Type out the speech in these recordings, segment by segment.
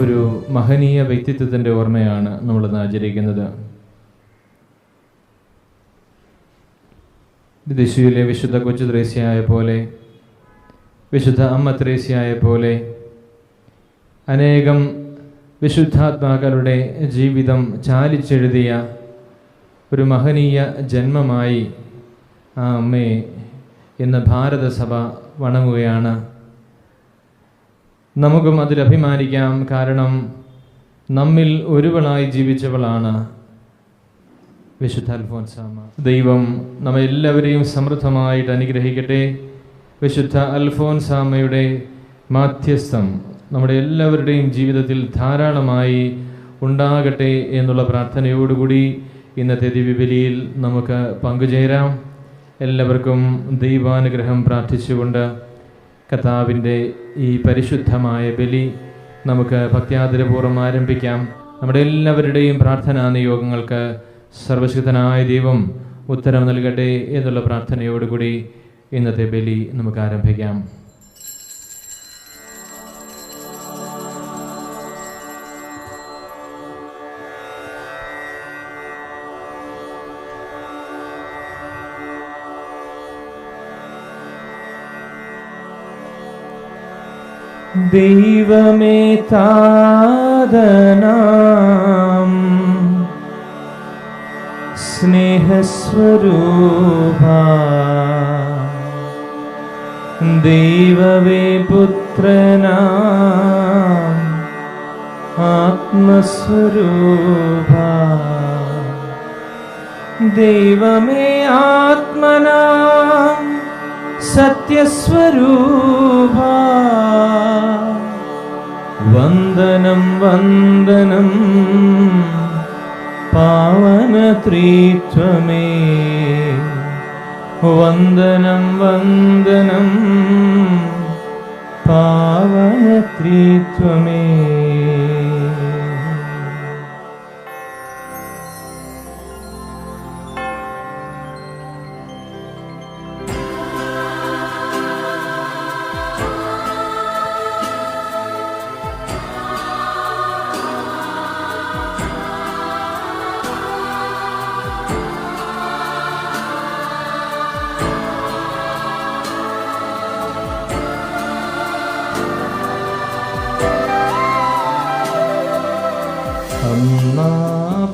ഒരു മഹനീയ വ്യക്തിത്വത്തിൻ്റെ ഓർമ്മയാണ് നമ്മളിന്ന് ആചരിക്കുന്നത്. ദിശയിലെ വിശുദ്ധ കൊച്ചു ത്രേസ്യയായ പോലെ, വിശുദ്ധ അമ്മ ത്രേസ്യയായ പോലെ അനേകം വിശുദ്ധാത്മാക്കളുടെ ജീവിതം ചാലിച്ചെഴുതിയ ഒരു മഹനീയ ജന്മമായി ആ അമ്മയെ ഇന്ന് ഭാരതസഭ വണങ്ങുകയാണ്. നമുക്കും അതിൽ അഭിമാനിക്കാം. കാരണം നമ്മിൽ ഒരുവളായി ജീവിച്ചവളാണ് വിശുദ്ധ അൽഫോൻസാമ്മ. ദൈവം നമ്മെല്ലാവരെയും സമൃദ്ധമായിട്ട് അനുഗ്രഹിക്കട്ടെ. വിശുദ്ധ അൽഫോൻസാമ്മയുടെ മാധ്യസ്ഥം നമ്മുടെ എല്ലാവരുടെയും ജീവിതത്തിൽ ധാരാളമായി ഉണ്ടാകട്ടെ എന്നുള്ള പ്രാർത്ഥനയോടുകൂടി ഇന്നത്തെ ദിവ്യബലിയിൽ നമുക്ക് പങ്കുചേരാം. എല്ലാവർക്കും ദൈവാനുഗ്രഹം പ്രാർത്ഥിച്ചുകൊണ്ട് കർത്താവിൻ്റെ ഈ പരിശുദ്ധമായ ബലി നമുക്ക് ഭക്ത്യാദരപൂർവ്വം ആരംഭിക്കാം. നമ്മുടെ എല്ലാവരുടെയും പ്രാർത്ഥനാ നിയോഗങ്ങൾക്ക് സർവശക്തനായ ദൈവം ഉത്തരം നൽകട്ടെ എന്നുള്ള പ്രാർത്ഥനയോടുകൂടി ഇന്നത്തെ ബലി നമുക്ക് ആരംഭിക്കാം. ദൈവമേ താതനാം സ്നേഹസ്വരൂപാ, ദൈവമേ പുത്രനാം ആത്മസ്വരൂപാ, ദൈവമേ ആത്മനാം സത്യസ്വരൂപാ, വന്ദനം വന്ദനം പാവനത്രിത്വമേ, വന്ദനം വന്ദനം പാവനത്രിത്വമേ.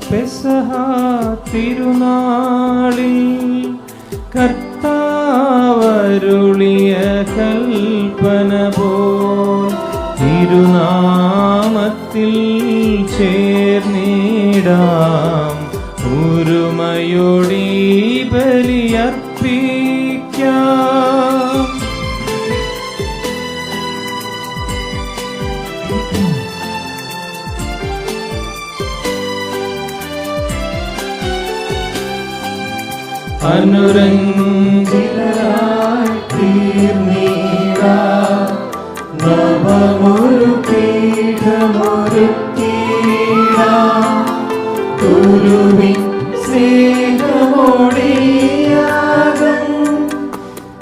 പെസഹ തിരുനാളിൽ കർത്താവരുളിയ കൽപ്പന പോൽ തിരുനാമത്തിൽ ചേർന്നിടാം, ഒരുമയോടി ബലിയർപ്പിക്കാം. അനുരഞ്ജിതരായി തീർന്നിടാം, നവമൊരു പീഠമൊരുക്കിടാം, ഗുരുവിൻ സ്നേഹമോടിയാകം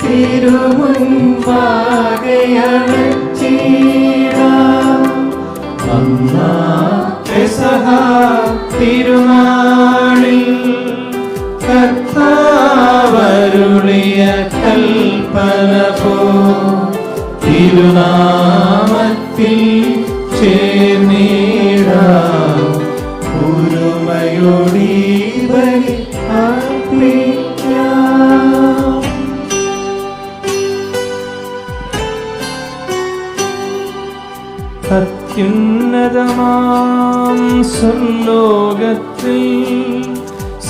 തിരുമുൻപാകെയണച്ചിടാം. അന്നാ പെസഹ തിരുനാളിൽ കർത്താവരുളിയ കൽപ്പന പോൽ തിരുനാമത്തിൽ ചേർന്നിടാം, ഒരുമയോടി ബലി അർപ്പിക്കാം. അത്യുന്നതമാം സ്വർലോകത്തിൽ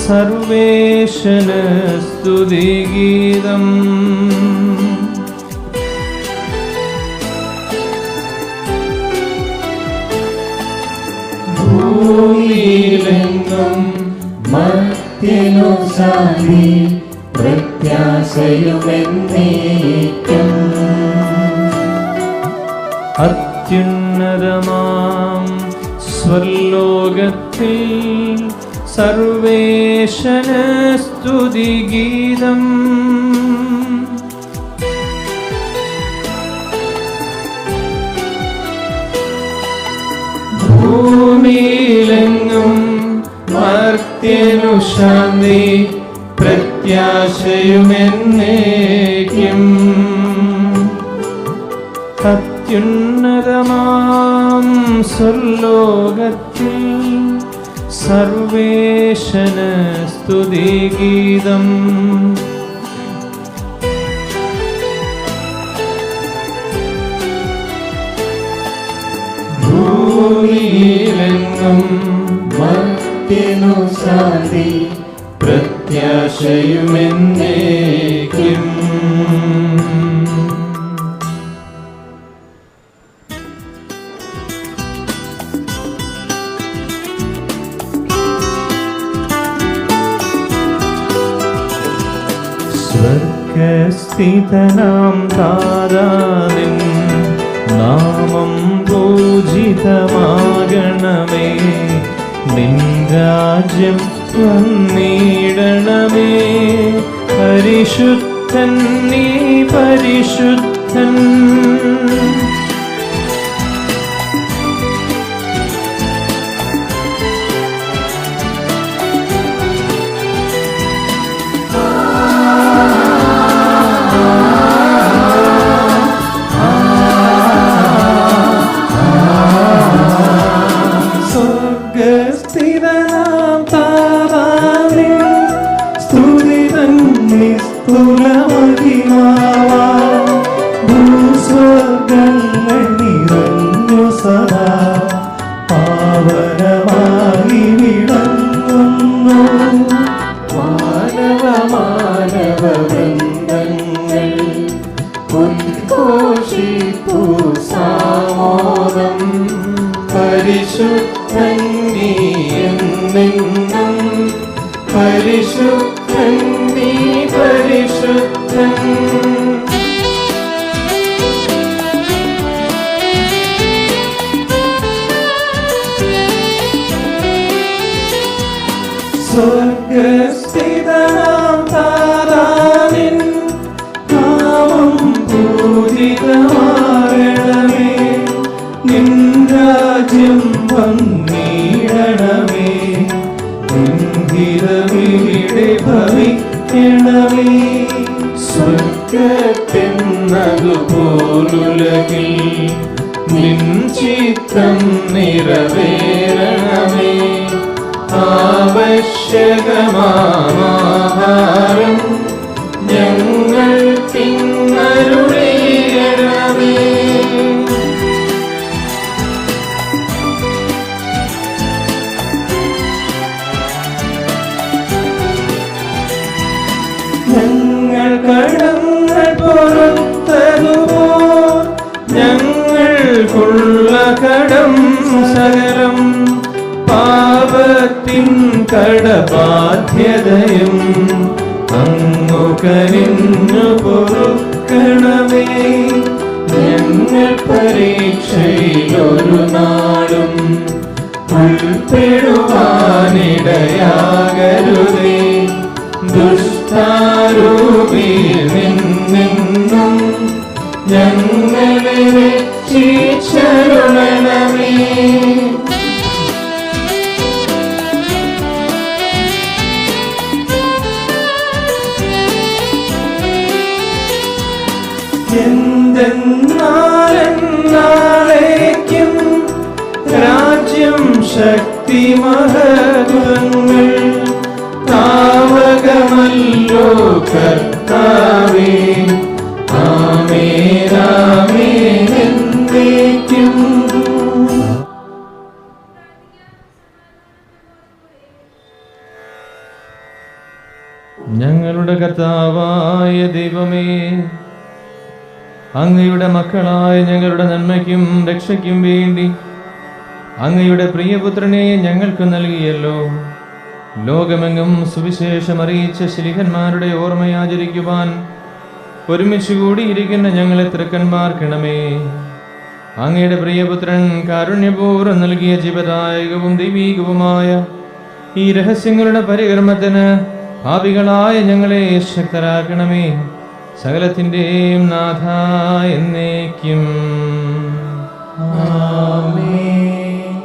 സർവേശന സ്തുതിഗീതം. ഭൂമിയിലെങ്ങും മർത്യനു ശാന്തി പ്രത്യാശയുമെന്നേക്കും. അത്യുന്നതമാം സ്വർലോകത്തിൽ സർവേശന സ്തുതിഗീതം. ഭൂമിയിലെങ്ങും മർത്യനു ശാന്തി പ്രത്യാശയുമെന്നേക്കും. അത്യുന്നതമാം സ്വർലോകത്തിൽ സർവേശന് സ്തുതിഗീതം. ഭൂമിയിലെങ്ങും മർത്യനു ശാന്തി പ്രത്യാശയുമെന്നേക്കും. സ്വർഗസ്ഥിതനാം താരാനിൻ നാമം പൂജിതമാകണമേ. നിൻ രാജ്യം വന്നിടണമേ. പരിശുദ്ധൻ നീ പരിശുദ്ധൻ. പരിശുദ്ധൻ നീ എന്നെന്നും പരിശുദ്ധൻ നീ പരിശുദ്ധൻ. സ്വർഗസ്ഥിതനാം താരാനിൻ നാമം പൂജിതമാകണമേ. നിൻ രാജ്യം വന്നിടണമേ. നിൻ ഹിതമിവിടെ ഭവിക്കണമേ. സ്വർഗത്തെന്നതുപോലുലകിൽ നിൻ ചിത്തം നിറവേറണമേ. ആവശ്യകമാഹാരം ഞങ്ങൾക്കിന്നരുളീരണമേ. ഞങ്ങൾ കടങ്ങൾ പൊറുത്തതുപോൽ ഞങ്ങൾക്കുള്ള കടം സകലം പാപത്തിൻ കടബാധ്യതയും അങ്ങു കനിഞ്ഞു പൊറുക്കണമേ. ഞങ്ങൾ പരീക്ഷയിലൊരു നാളും ഉൾപ്പെടുവാനിടയാകരുതേ. ദുഷ്ടാരൂപിയിൽ നിന്നും ഞങ്ങളെ രക്ഷിച്ചരുളണമേ. എന്തെന്നാലെന്നാളേക്കും രാജ്യം ശക്തി മഹത്വങ്ങൾ താവകമല്ലോ കർത്താവേ. ആമേൻ ആമേൻ എന്നേക്കും. ഞങ്ങളുടെ കർത്താവായ ദൈവമേ, അങ്ങയുടെ മക്കളായ ഞങ്ങളുടെ നന്മയ്ക്കും രക്ഷയ്ക്കും വേണ്ടി അങ്ങയുടെ പ്രിയപുത്രനെ ഞങ്ങൾക്ക് നൽകിയല്ലോ. ലോകമെങ്ങും സുവിശേഷം അറിയിച്ച ശ്ലീഹന്മാരുടെ ഓർമ്മയാചരിക്കുവാൻ ഒരുമിച്ച് കൂടിയിരിക്കുന്ന ഞങ്ങളെ തൃക്കന്മാർക്കിണമേ. അങ്ങയുടെ പ്രിയപുത്രൻ കാരുണ്യപൂർവ്വം നൽകിയ ജീവദായകവും ദൈവീകവുമായ ഈ രഹസ്യങ്ങളുടെ പരികർമ്മത്തിന് പാപികളായ ഞങ്ങളെ ശക്തരാക്കണമേ. സകലത്തിൻ്റെയും നാഥ എന്നേക്കും. ആമേൻ.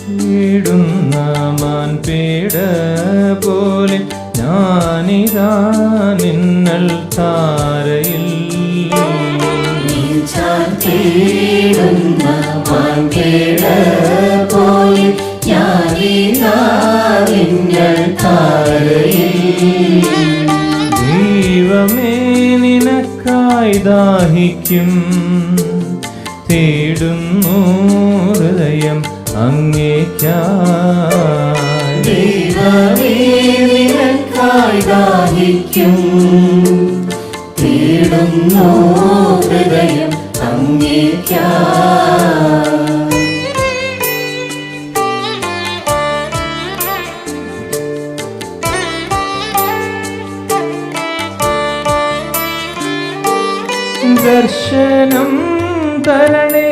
തേടുന്ന മാൻപേട പോലെ ഞാനിതാ നിന്നൽ താരയിൽ. തേടുന്ന മാൻപേട പോലെ ഞാനിതാ നിന്നൽ താരയിൽ. ദൈവമേ നിനക്കായി ദാഹിക്കും, തേടുന്നു ഹൃദയം അങ്ങേയ്ക്കായി. ദൈവമേ നിനക്കായി ദാഹിക്കും, തേടുന്നു ഹൃദയം അങ്ങേയ്ക്കായി. ദർശനം തരണേ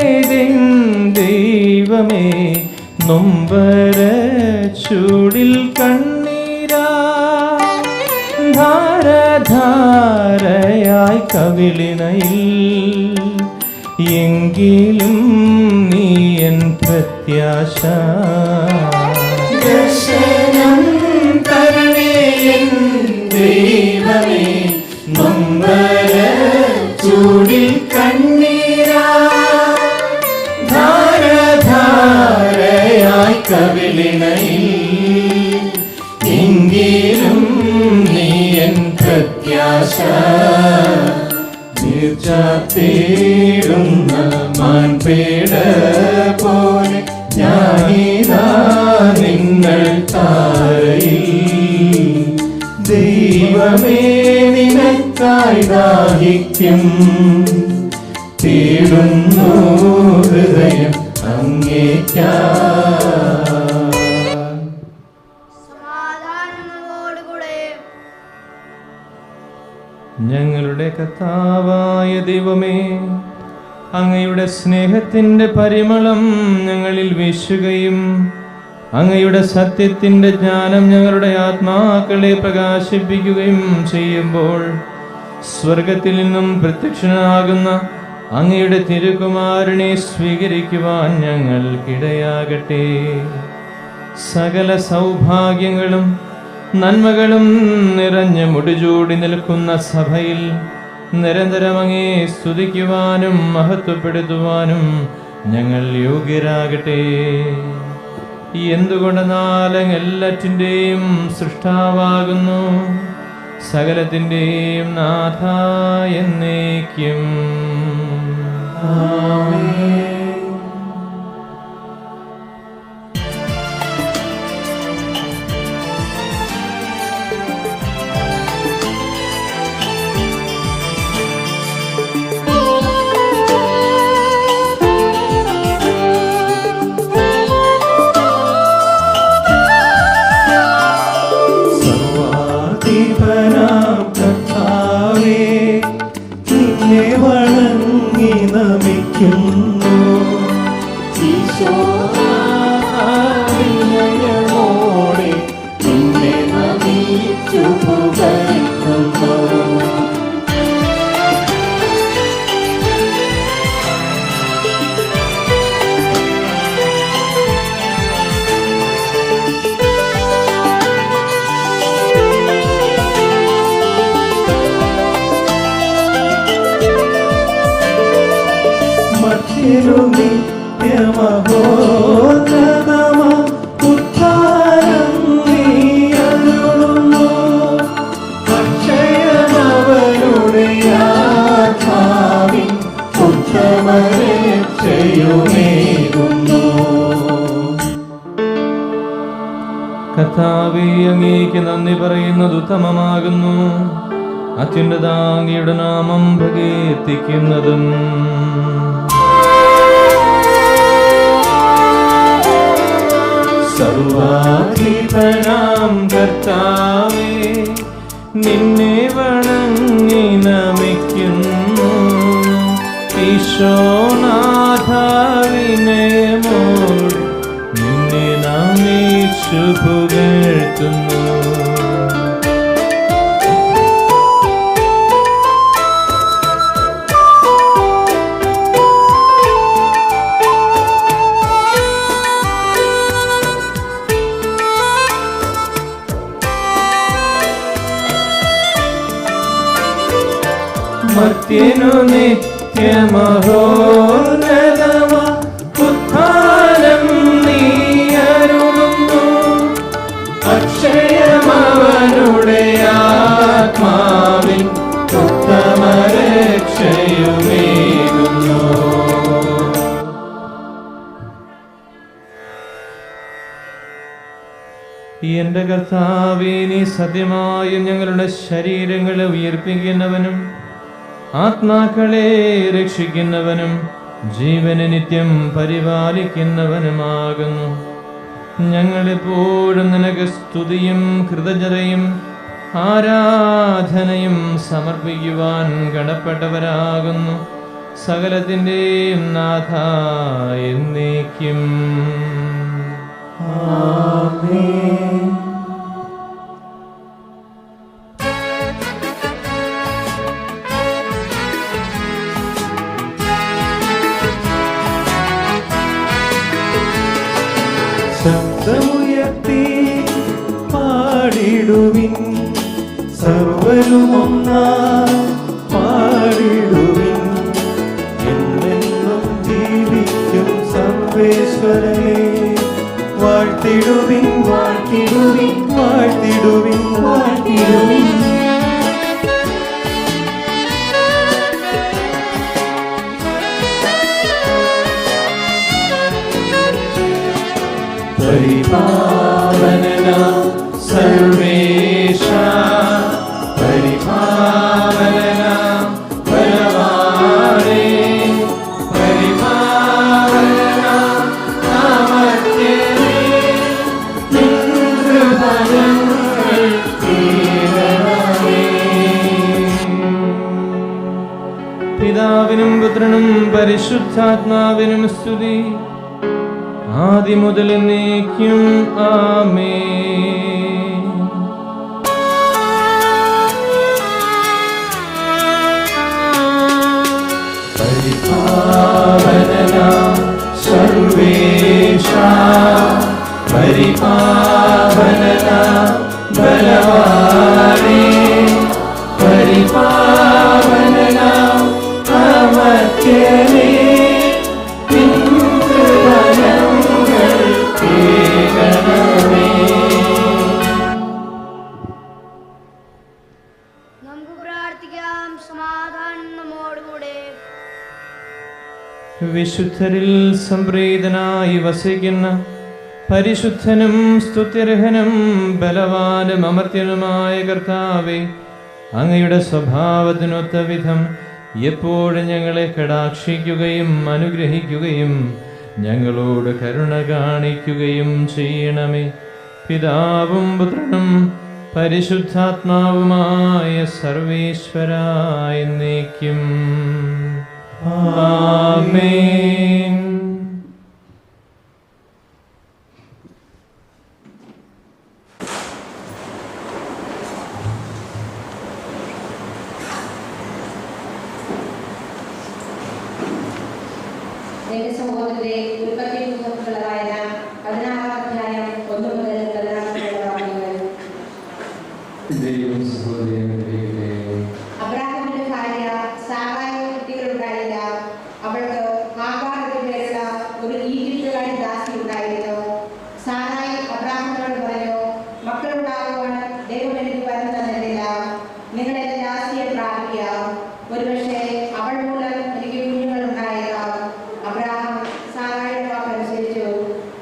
ദൈവമേ, നൊമ്പര ചൂടിൽ കണ്ണീരാ ധാരധാരയായി കവിളിനയിൽ. എങ്കിലും നീ എൻ പ്രത്യാശ. ദർശനം തരണേ ദൈവമേ, നൊമ്പര ചൂടിൽ കണ്ണീരാ ധാരധാരയായി കവിളിനയിൽ. എങ്കിലും നീ എൻ പ്രത്യാശ. തേടുന്ന മാൻപേട പോലെ ഞാനിതാ നിന്നൽ താരയിൽ. ദൈവമേ നിനക്കായി ദാഹിക്കും, തേടുന്നു ഹൃദയം അങ്ങേയ്ക്കായി. ഞങ്ങളുടെ കർത്താവായ ദൈവമേ, അങ്ങയുടെ സ്നേഹത്തിൻ്റെ പരിമളം ഞങ്ങളിൽ വീശുകയും അങ്ങയുടെ സത്യത്തിൻ്റെ ജ്ഞാനം ഞങ്ങളുടെ ആത്മാക്കളെ പ്രകാശിപ്പിക്കുകയും ചെയ്യുമ്പോൾ സ്വർഗത്തിൽ നിന്നും പ്രത്യക്ഷനാകുന്ന അങ്ങയുടെ തിരുകുമാരനെ സ്വീകരിക്കുവാൻ ഞങ്ങൾക്കിടയാകട്ടെ. സകല സൗഭാഗ്യങ്ങളും നന്മകളും നിറഞ്ഞ് മുടിചൂടി നിൽക്കുന്ന സഭയിൽ നിരന്തരം അങ്ങേ സ്തുതിക്കുവാനും മഹത്വപ്പെടുത്തുവാനും ഞങ്ങൾ യോഗ്യരാകട്ടെ. എന്തുകൊണ്ടെന്നാൽ അങ്ങ് എല്ലാറ്റിൻ്റെയും സൃഷ്ടാവാകുന്നു, സകലത്തിൻ്റെയും നാഥ എന്നേക്കും. ആമേൻ. കർത്താവേ, അങ്ങേക്ക് നന്ദി പറയുന്നത് ഉത്തമമാകുന്നു. അത്യുന്നത അങ്ങയുടെ നാമം പ്രകീർത്തിക്കുന്നതും സർവാധിപനാം കർത്താവേ, നിന്നെ വണങ്ങി നമിക്കുന്നു. ഈശോനാഥ വിനയമോടെ നിന്നെ നമിച്ചു പുകഴ്ത്തുന്നു. മർത്യനു നിത്യമഹോന്നതമ ഉത്ഥാനം നീ അരുളുന്നു. അക്ഷയമവനുടെ ആത്മാവിൽ ഉത്തമരക്ഷയുമേകുന്നു. എന്റെ കർത്താവേ, നീ സത്യമായും ഞങ്ങളുടെ ശരീരങ്ങളെ ഉയർപ്പിക്കുന്നവനും ആത്മാക്കളെ രക്ഷിക്കുന്നവനും ജീവനെ നിത്യം പരിപാലിക്കുന്നവനുമാകുന്നു. ഞങ്ങളെപ്പോഴും നിനക്ക് സ്തുതിയും കൃതജ്ഞതയും ആരാധനയും സമർപ്പിക്കുവാൻ കടപ്പെട്ടവരാകുന്നു. സകലത്തിൻ്റെയും നാഥ എന്നേക്കും. ആമേൻ. ശബ്ദമുയർത്തി പാടിടുവിൻ, സർവരുമൊന്നായി പാടിടുവിൻ. എന്നെന്നും ജീവിക്കും സർവേശ്വരനെ വാഴ്ത്തിടുവിൻ, വാഴ്ത്തിടുവിൻ, വാഴ്ത്തിടുവിൻ, വാഴ്ത്തിടുവിൻ. പരിപാവനനാം സർവേശ, പരിപാവനനാം ബലവാനേ, പരിപാവനനാം അമർത്യനേ, നിൻ കൃപകൾ തീരണമേ. പിതാവിനും പുത്രനും പരിശുദ്ധാത്മാവിനും സ്തുതി, ആദി മുതൽ എന്നേക്കും. ആമേൻ. പരിപാവനനാം സർവേശ, പരിപാവനനാം ബലവാനേ, പരിപാവനനാം അമർത്യനേ, നിൻ കൃപകൾ തീരണമേ. നമുക്ക് പ്രാർത്ഥിക്കാം. സമാധാനം നമ്മോടുകൂടെ. വിശുദ്ധരിൽ സംപ്രീതനായി വസിക്കുന്ന പരിശുദ്ധനും സ്തുത്യർഹനും ബലവാനും അമർത്യനുമായ കർത്താവേ, അങ്ങയുടെ സ്വഭാവത്തിനൊത്ത വിധം എപ്പോഴും ഞങ്ങളെ കടാക്ഷിക്കുകയും അനുഗ്രഹിക്കുകയും ഞങ്ങളോട് കരുണ കാണിക്കുകയും ചെയ്യണമേ. പിതാവും പുത്രനും പരിശുദ്ധാത്മാവുമായ സർവേശ്വരായ എന്നേക്കും. ആമേൻ. എന്റെ സമൂഹത്തിന്റെ ഉൽപ്പത്തി പുസ്തകത്തിലുള്ള വായന 16-ാം അധ്യായം 1 മുതൽ 14 വാക്യങ്ങൾ. അബ്രാഹാമിന്റെ ഭാര്യ സാറായി കുട്ടികളുണ്ടായില്ല. അവൾക്ക് ആഗാർ എന്നു പേരുള്ള ഒരു ഈജിപ്തുകാരി ദാസി ഉണ്ടായിരുന്നു. സാറായി അബ്രാഹാമിനോട് പറഞ്ഞു, മക്കളുണ്ടാകുവാൻ ദൈവം എനിക്ക് വരം തന്നിട്ടില്ല. നിങ്ങൾ എന്റെ ദാസിയെ പ്രാപിക്കുക. ഒരുപക്ഷെ അവൾ മൂലം എനിക്ക് കുഞ്ഞുങ്ങൾ ഉണ്ടായേക്കാം. അബ്രാഹാം സാറായുടെ വാക്കനുസരിച്ചു.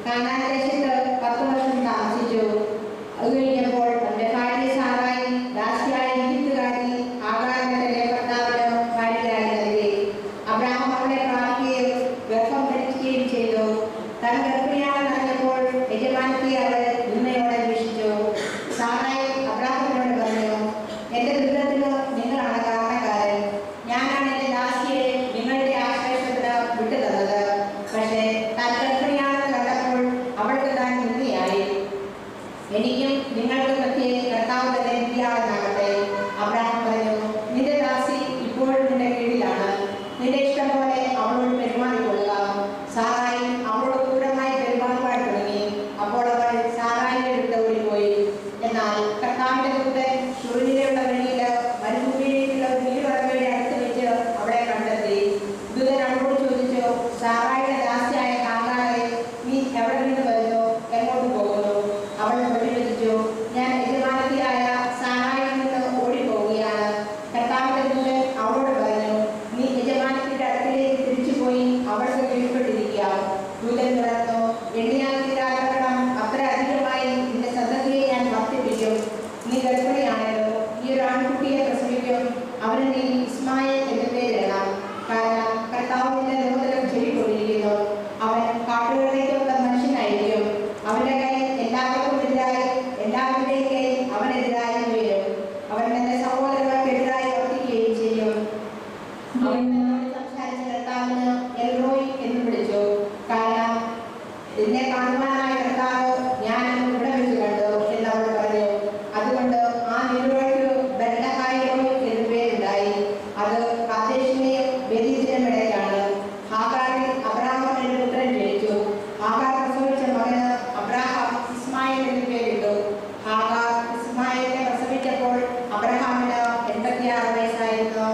കാനാൻ ദേശത്ത് 10 വർഷം താമസിച്ചു. അത് കഴിഞ്ഞപ്പോൾ തന്റെ ഭാര്യ സാറായി ദാസിയായ ഈജിപ്തുകാരി ആഗാറിന്റെ ഭർത്താവിന് ഭാര്യയായി നൽകി. അബ്രാഹാം അവളെ പ്രാപിക്കുകയും ഗർഭം ധരിക്കുകയും ചെയ്തു. താൻ ഗർഭിണിയാണെന്ന് അറിഞ്ഞപ്പോൾ യജമാനത്തെ അവൾ നിന്നയോടെ വീക്ഷിച്ചു. സാറായി അബ്രാഹാമിനോട് പറഞ്ഞു, എന്റെ ദുരിതത്തിന് നിങ്ങളാണ് കാരണക്കാരൻ. ഞാനാണ് എന്റെ ദാസിയെ നിങ്ങളുടെ ആശ്രയത്തിന് വിട്ടുതന്നത്. പക്ഷേ താൻ ഗർഭിണിയാണെന്ന് കണ്ടപ്പോൾ അവൾക്ക് താൻ നിന്ദിയായി. എനിക്കും നിങ്ങൾക്ക് മധ്യേ കർത്താവ് തന്നെ നിന്ദിയാണെന്നാകട്ടെ. അബ്രാഹാം പറഞ്ഞു, നിന്റെ ദാസി ഇപ്പോഴും നിന്റെ കീഴിലാണ്. നിന്റെ ഇഷ്ടം പോലെ അവളോട് പെരുമാറിക്കൊള്ളുക. സാറായി അവളോട് ക്രൂരമായി പെരുമാറുവാൻ തുടങ്ങി. അപ്പോൾ അവൾ സാറായിയെ വിട്ട് ഓടിപ്പോയി. എന്നാൽ കർത്താവിന്റെ ദൂതൻ ശൂന്യതയുള്ള വഴിയിൽ മരുഭൂമിയിലേക്കുള്ള ഒരു നീരുറവയുടെ അടുത്ത് അവന്റെ കൈ എല്ലാവർക്കും എതിരായി, എല്ലാവരുടെയും കൈ അവനെതിരായി ഉയരും. അവൻ തന്റെ സഹോദരങ്ങൾക്കെതിരായി വർത്തിക്കുകയും ചെയ്യും. അവൻ സംസാരിച്ച കർത്താവിന് എൽറോയ് എന്ന് വിളിച്ചു. കാരണം എന്നെ കാണുവാനായ കർത്താവ് ഞാൻ ഇവിടെ വെച്ച് കണ്ടു എന്ന് അവൾ പറഞ്ഞു. അതുകൊണ്ട് ആ നീരുകൾക്ക് ബെത്ലഹേം എന്ന് പേരുണ്ടായി. അത് കാദേശിനെയും ബെരീസിനും ഇടയിലാണ്. ഹാഗാറിൽ അബ്രാഹാമിന് പുത്രൻ ജനിച്ചു. ഹാഗാർ പ്രസവിച്ച മകന് അബ്രാഹാം ഇസ്മായിൽ എന്ന് പേരിട്ടു. ഹാഗാർ ഇസ്മായിലിനെ പ്രസവിച്ചപ്പോൾ അബ്രഹാമിന് 86 വയസ്സായിരുന്നു.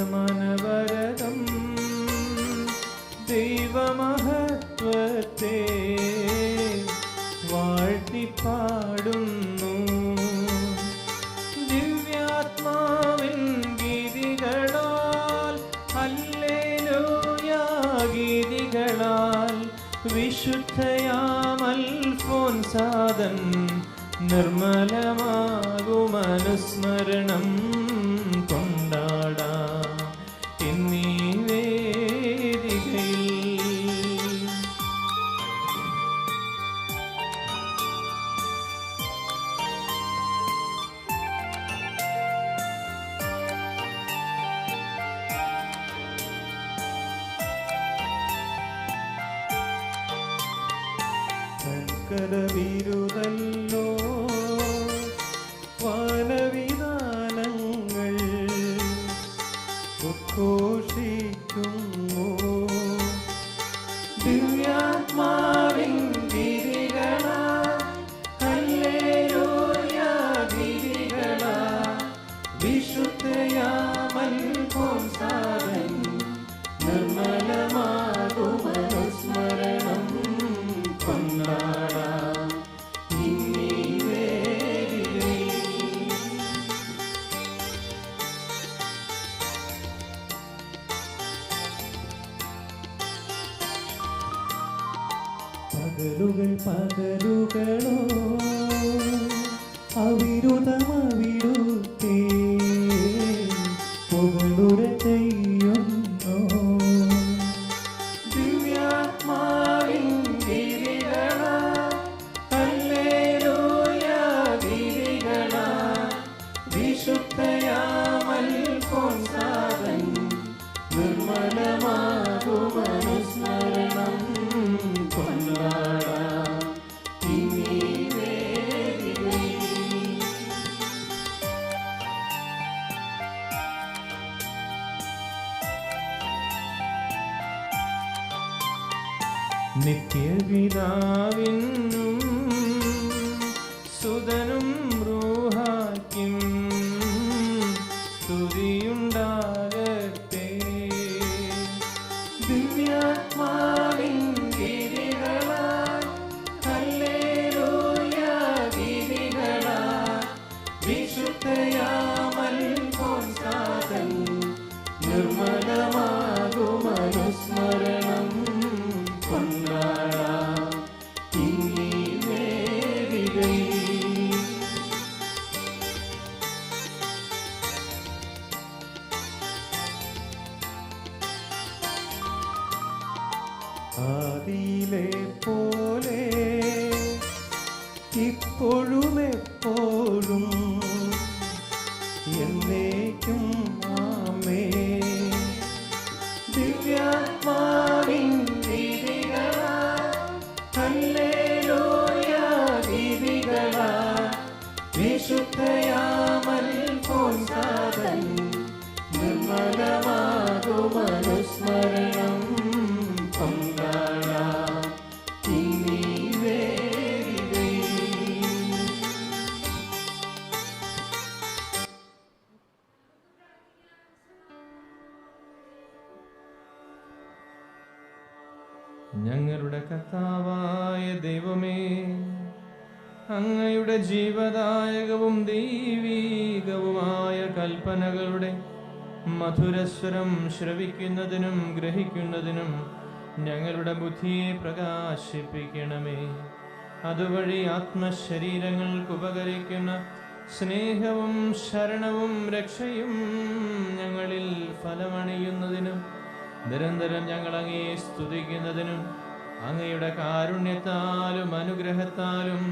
അമ്പരമനവരതം ദൈവമഹത്വത്തെ വാഴ്ത്തിപ്പാടുന്നു. ദിവ്യാത്മാവിൻ ഗീതികളാൽ ഹല്ലേലൂയ ഗീതികളാൽ വിശുദ്ധയാമൽഫോൻസാദൻ നിർമ്മലമാകുമനുസ്മരണം കൊണ്ടാടാം എന്നീ വേദികയിൽ. കരവിരുതല്ലോ വാനവിധാനങ്ങൾ ഉദ്ഘോഷിക്കുന്നു. ദിവ്യാത്മാവിൻ ഗീതികളാൽ ഹല്ലേലൂയ ഗീതികളാൽ വിശുദ്ധയാമൽഫോൻസാദൻ നിർമ്മലമാകുമനുസ്മരണം കൊണ്ടാടാം ഇന്നീ വേദികയിൽ. പകലുകൾ പകലുകളോ അവിരുദ്ധമവിടുത്തേ പുകഴുര ചെയ്യുന്നു. ദിവ്യാത്മാവിൻ ഗീതികളാൽ ഹല്ലേലൂയ ഗീതികളാൽ വിശുദ്ധയാമൽഫോൻസാദൻ നിർമ്മലമാകുമനുസ്മരണം കൊണ്ടാടാം ഇന്നീ വേദികയിൽ. നിത്യപിതാവിനും സുതനും റൂഹായ്ക്കും സ്തുതിയുണ്ടാകട്ടെ. ദിവ്യാത്മാവിൻ ഗീതികളാൽ ഹല്ലേലൂയ ഗീതികളാൽ വിശുദ്ധയാമൽഫോൻസാദൻ നിർമ്മലമാകുമനുസ്മരണം കൊണ്ടാടാം ഇന്നീ വേദികയിൽ. ആദിയിലെ പോലെ ഇപ്പോഴും എപ്പോഴും എന്നേക്കും ആമേൻ. ദിവ്യാത്മാവിൻ ഗീതികളാൽ ഹല്ലേലൂയ ഗീതികളാൽ വിശുദ്ധയാമൽഫോൻസാദൻ നിർമ്മലമാകുമനുസ്മരണം കൊണ്ടാടാം ഇന്നീ വേദികയിൽ. ഞങ്ങളുടെ കർത്താവായ ദൈവമേ, അങ്ങയുടെ ജീവദായകവും ദൈവീകവുമായ കൽപ്പനകളുടെ മധുരസ്വരം ശ്രവിക്കുന്നതിനും ഗ്രഹിക്കുന്നതിനും ഞങ്ങളുടെ ബുദ്ധിയെ പ്രകാശിപ്പിക്കണമേ. അതുവഴി ആത്മശരീരങ്ങൾക്ക് ഉപകരിക്കുന്ന സ്നേഹവും ശരണവും രക്ഷയും ഞങ്ങളിൽ ഫലമണിയുന്നതിനും നിരന്തരം ഞങ്ങൾ അങ്ങയെ സ്തുതിക്കുന്നതിനും അങ്ങയുടെ കാരുണ്യത്താലും അനുഗ്രഹത്താലും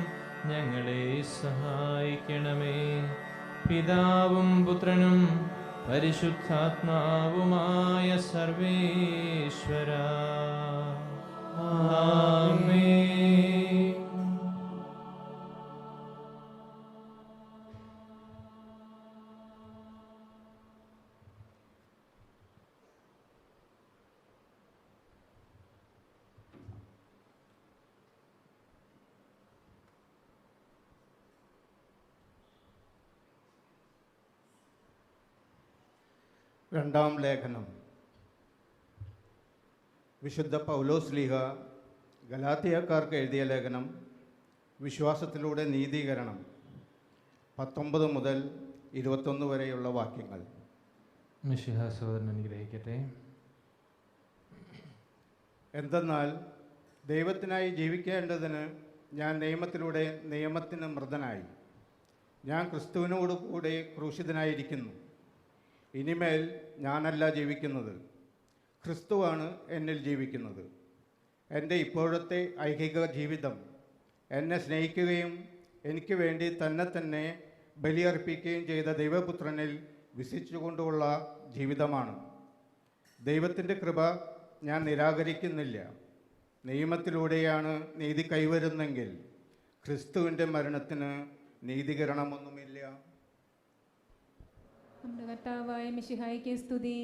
ഞങ്ങളെ സഹായിക്കണമേ. പിതാവും പുത്രനും പരിശുദ്ധാത്മാവുമായ സർവേശ്വരാ, ആമേൻ. രണ്ടാം ലേഖനം. വിശുദ്ധ പൗലോസ്ലീഹ ഗലാത്യക്കാർക്ക് എഴുതിയ ലേഖനം. വിശ്വാസത്തിലൂടെ നീതീകരണം. 19 മുതൽ 21 വരെയുള്ള വാക്യങ്ങൾ. മിശിഹാ സഹോദരൻ അനുഗ്രഹിക്കട്ടെ. എന്തെന്നാൽ ദൈവത്തിനായി ജീവിക്കേണ്ടതിന് ഞാൻ നിയമത്തിലൂടെ നിയമത്തിന് മൃതനായി. ഞാൻ ക്രിസ്തുവിനോട് കൂടെ ക്രൂശിതനായിരിക്കുന്നു. ഇനിമേൽ ഞാനല്ല ജീവിക്കുന്നത്, ക്രിസ്തുവാണ് എന്നിൽ ജീവിക്കുന്നത്. എൻ്റെ ഇപ്പോഴത്തെ ഐഹിക ജീവിതം എന്നെ സ്നേഹിക്കുകയും എനിക്ക് വേണ്ടി തന്നെ ബലിയർപ്പിക്കുകയും ചെയ്ത ദൈവപുത്രനിൽ വിശ്വസിച്ചുകൊണ്ടുള്ള ജീവിതമാണ്. ദൈവത്തിൻ്റെ കൃപ ഞാൻ നിരാകരിക്കുന്നില്ല. നിയമത്തിലൂടെയാണ് നീതി കൈവരുന്നെങ്കിൽ ക്രിസ്തുവിൻ്റെ മരണത്തിന് നീതീകരണമൊന്നുമില്ല. നമ്മുടെ കർത്താവായ മിശിഹായ്ക്ക് സ്തുതി.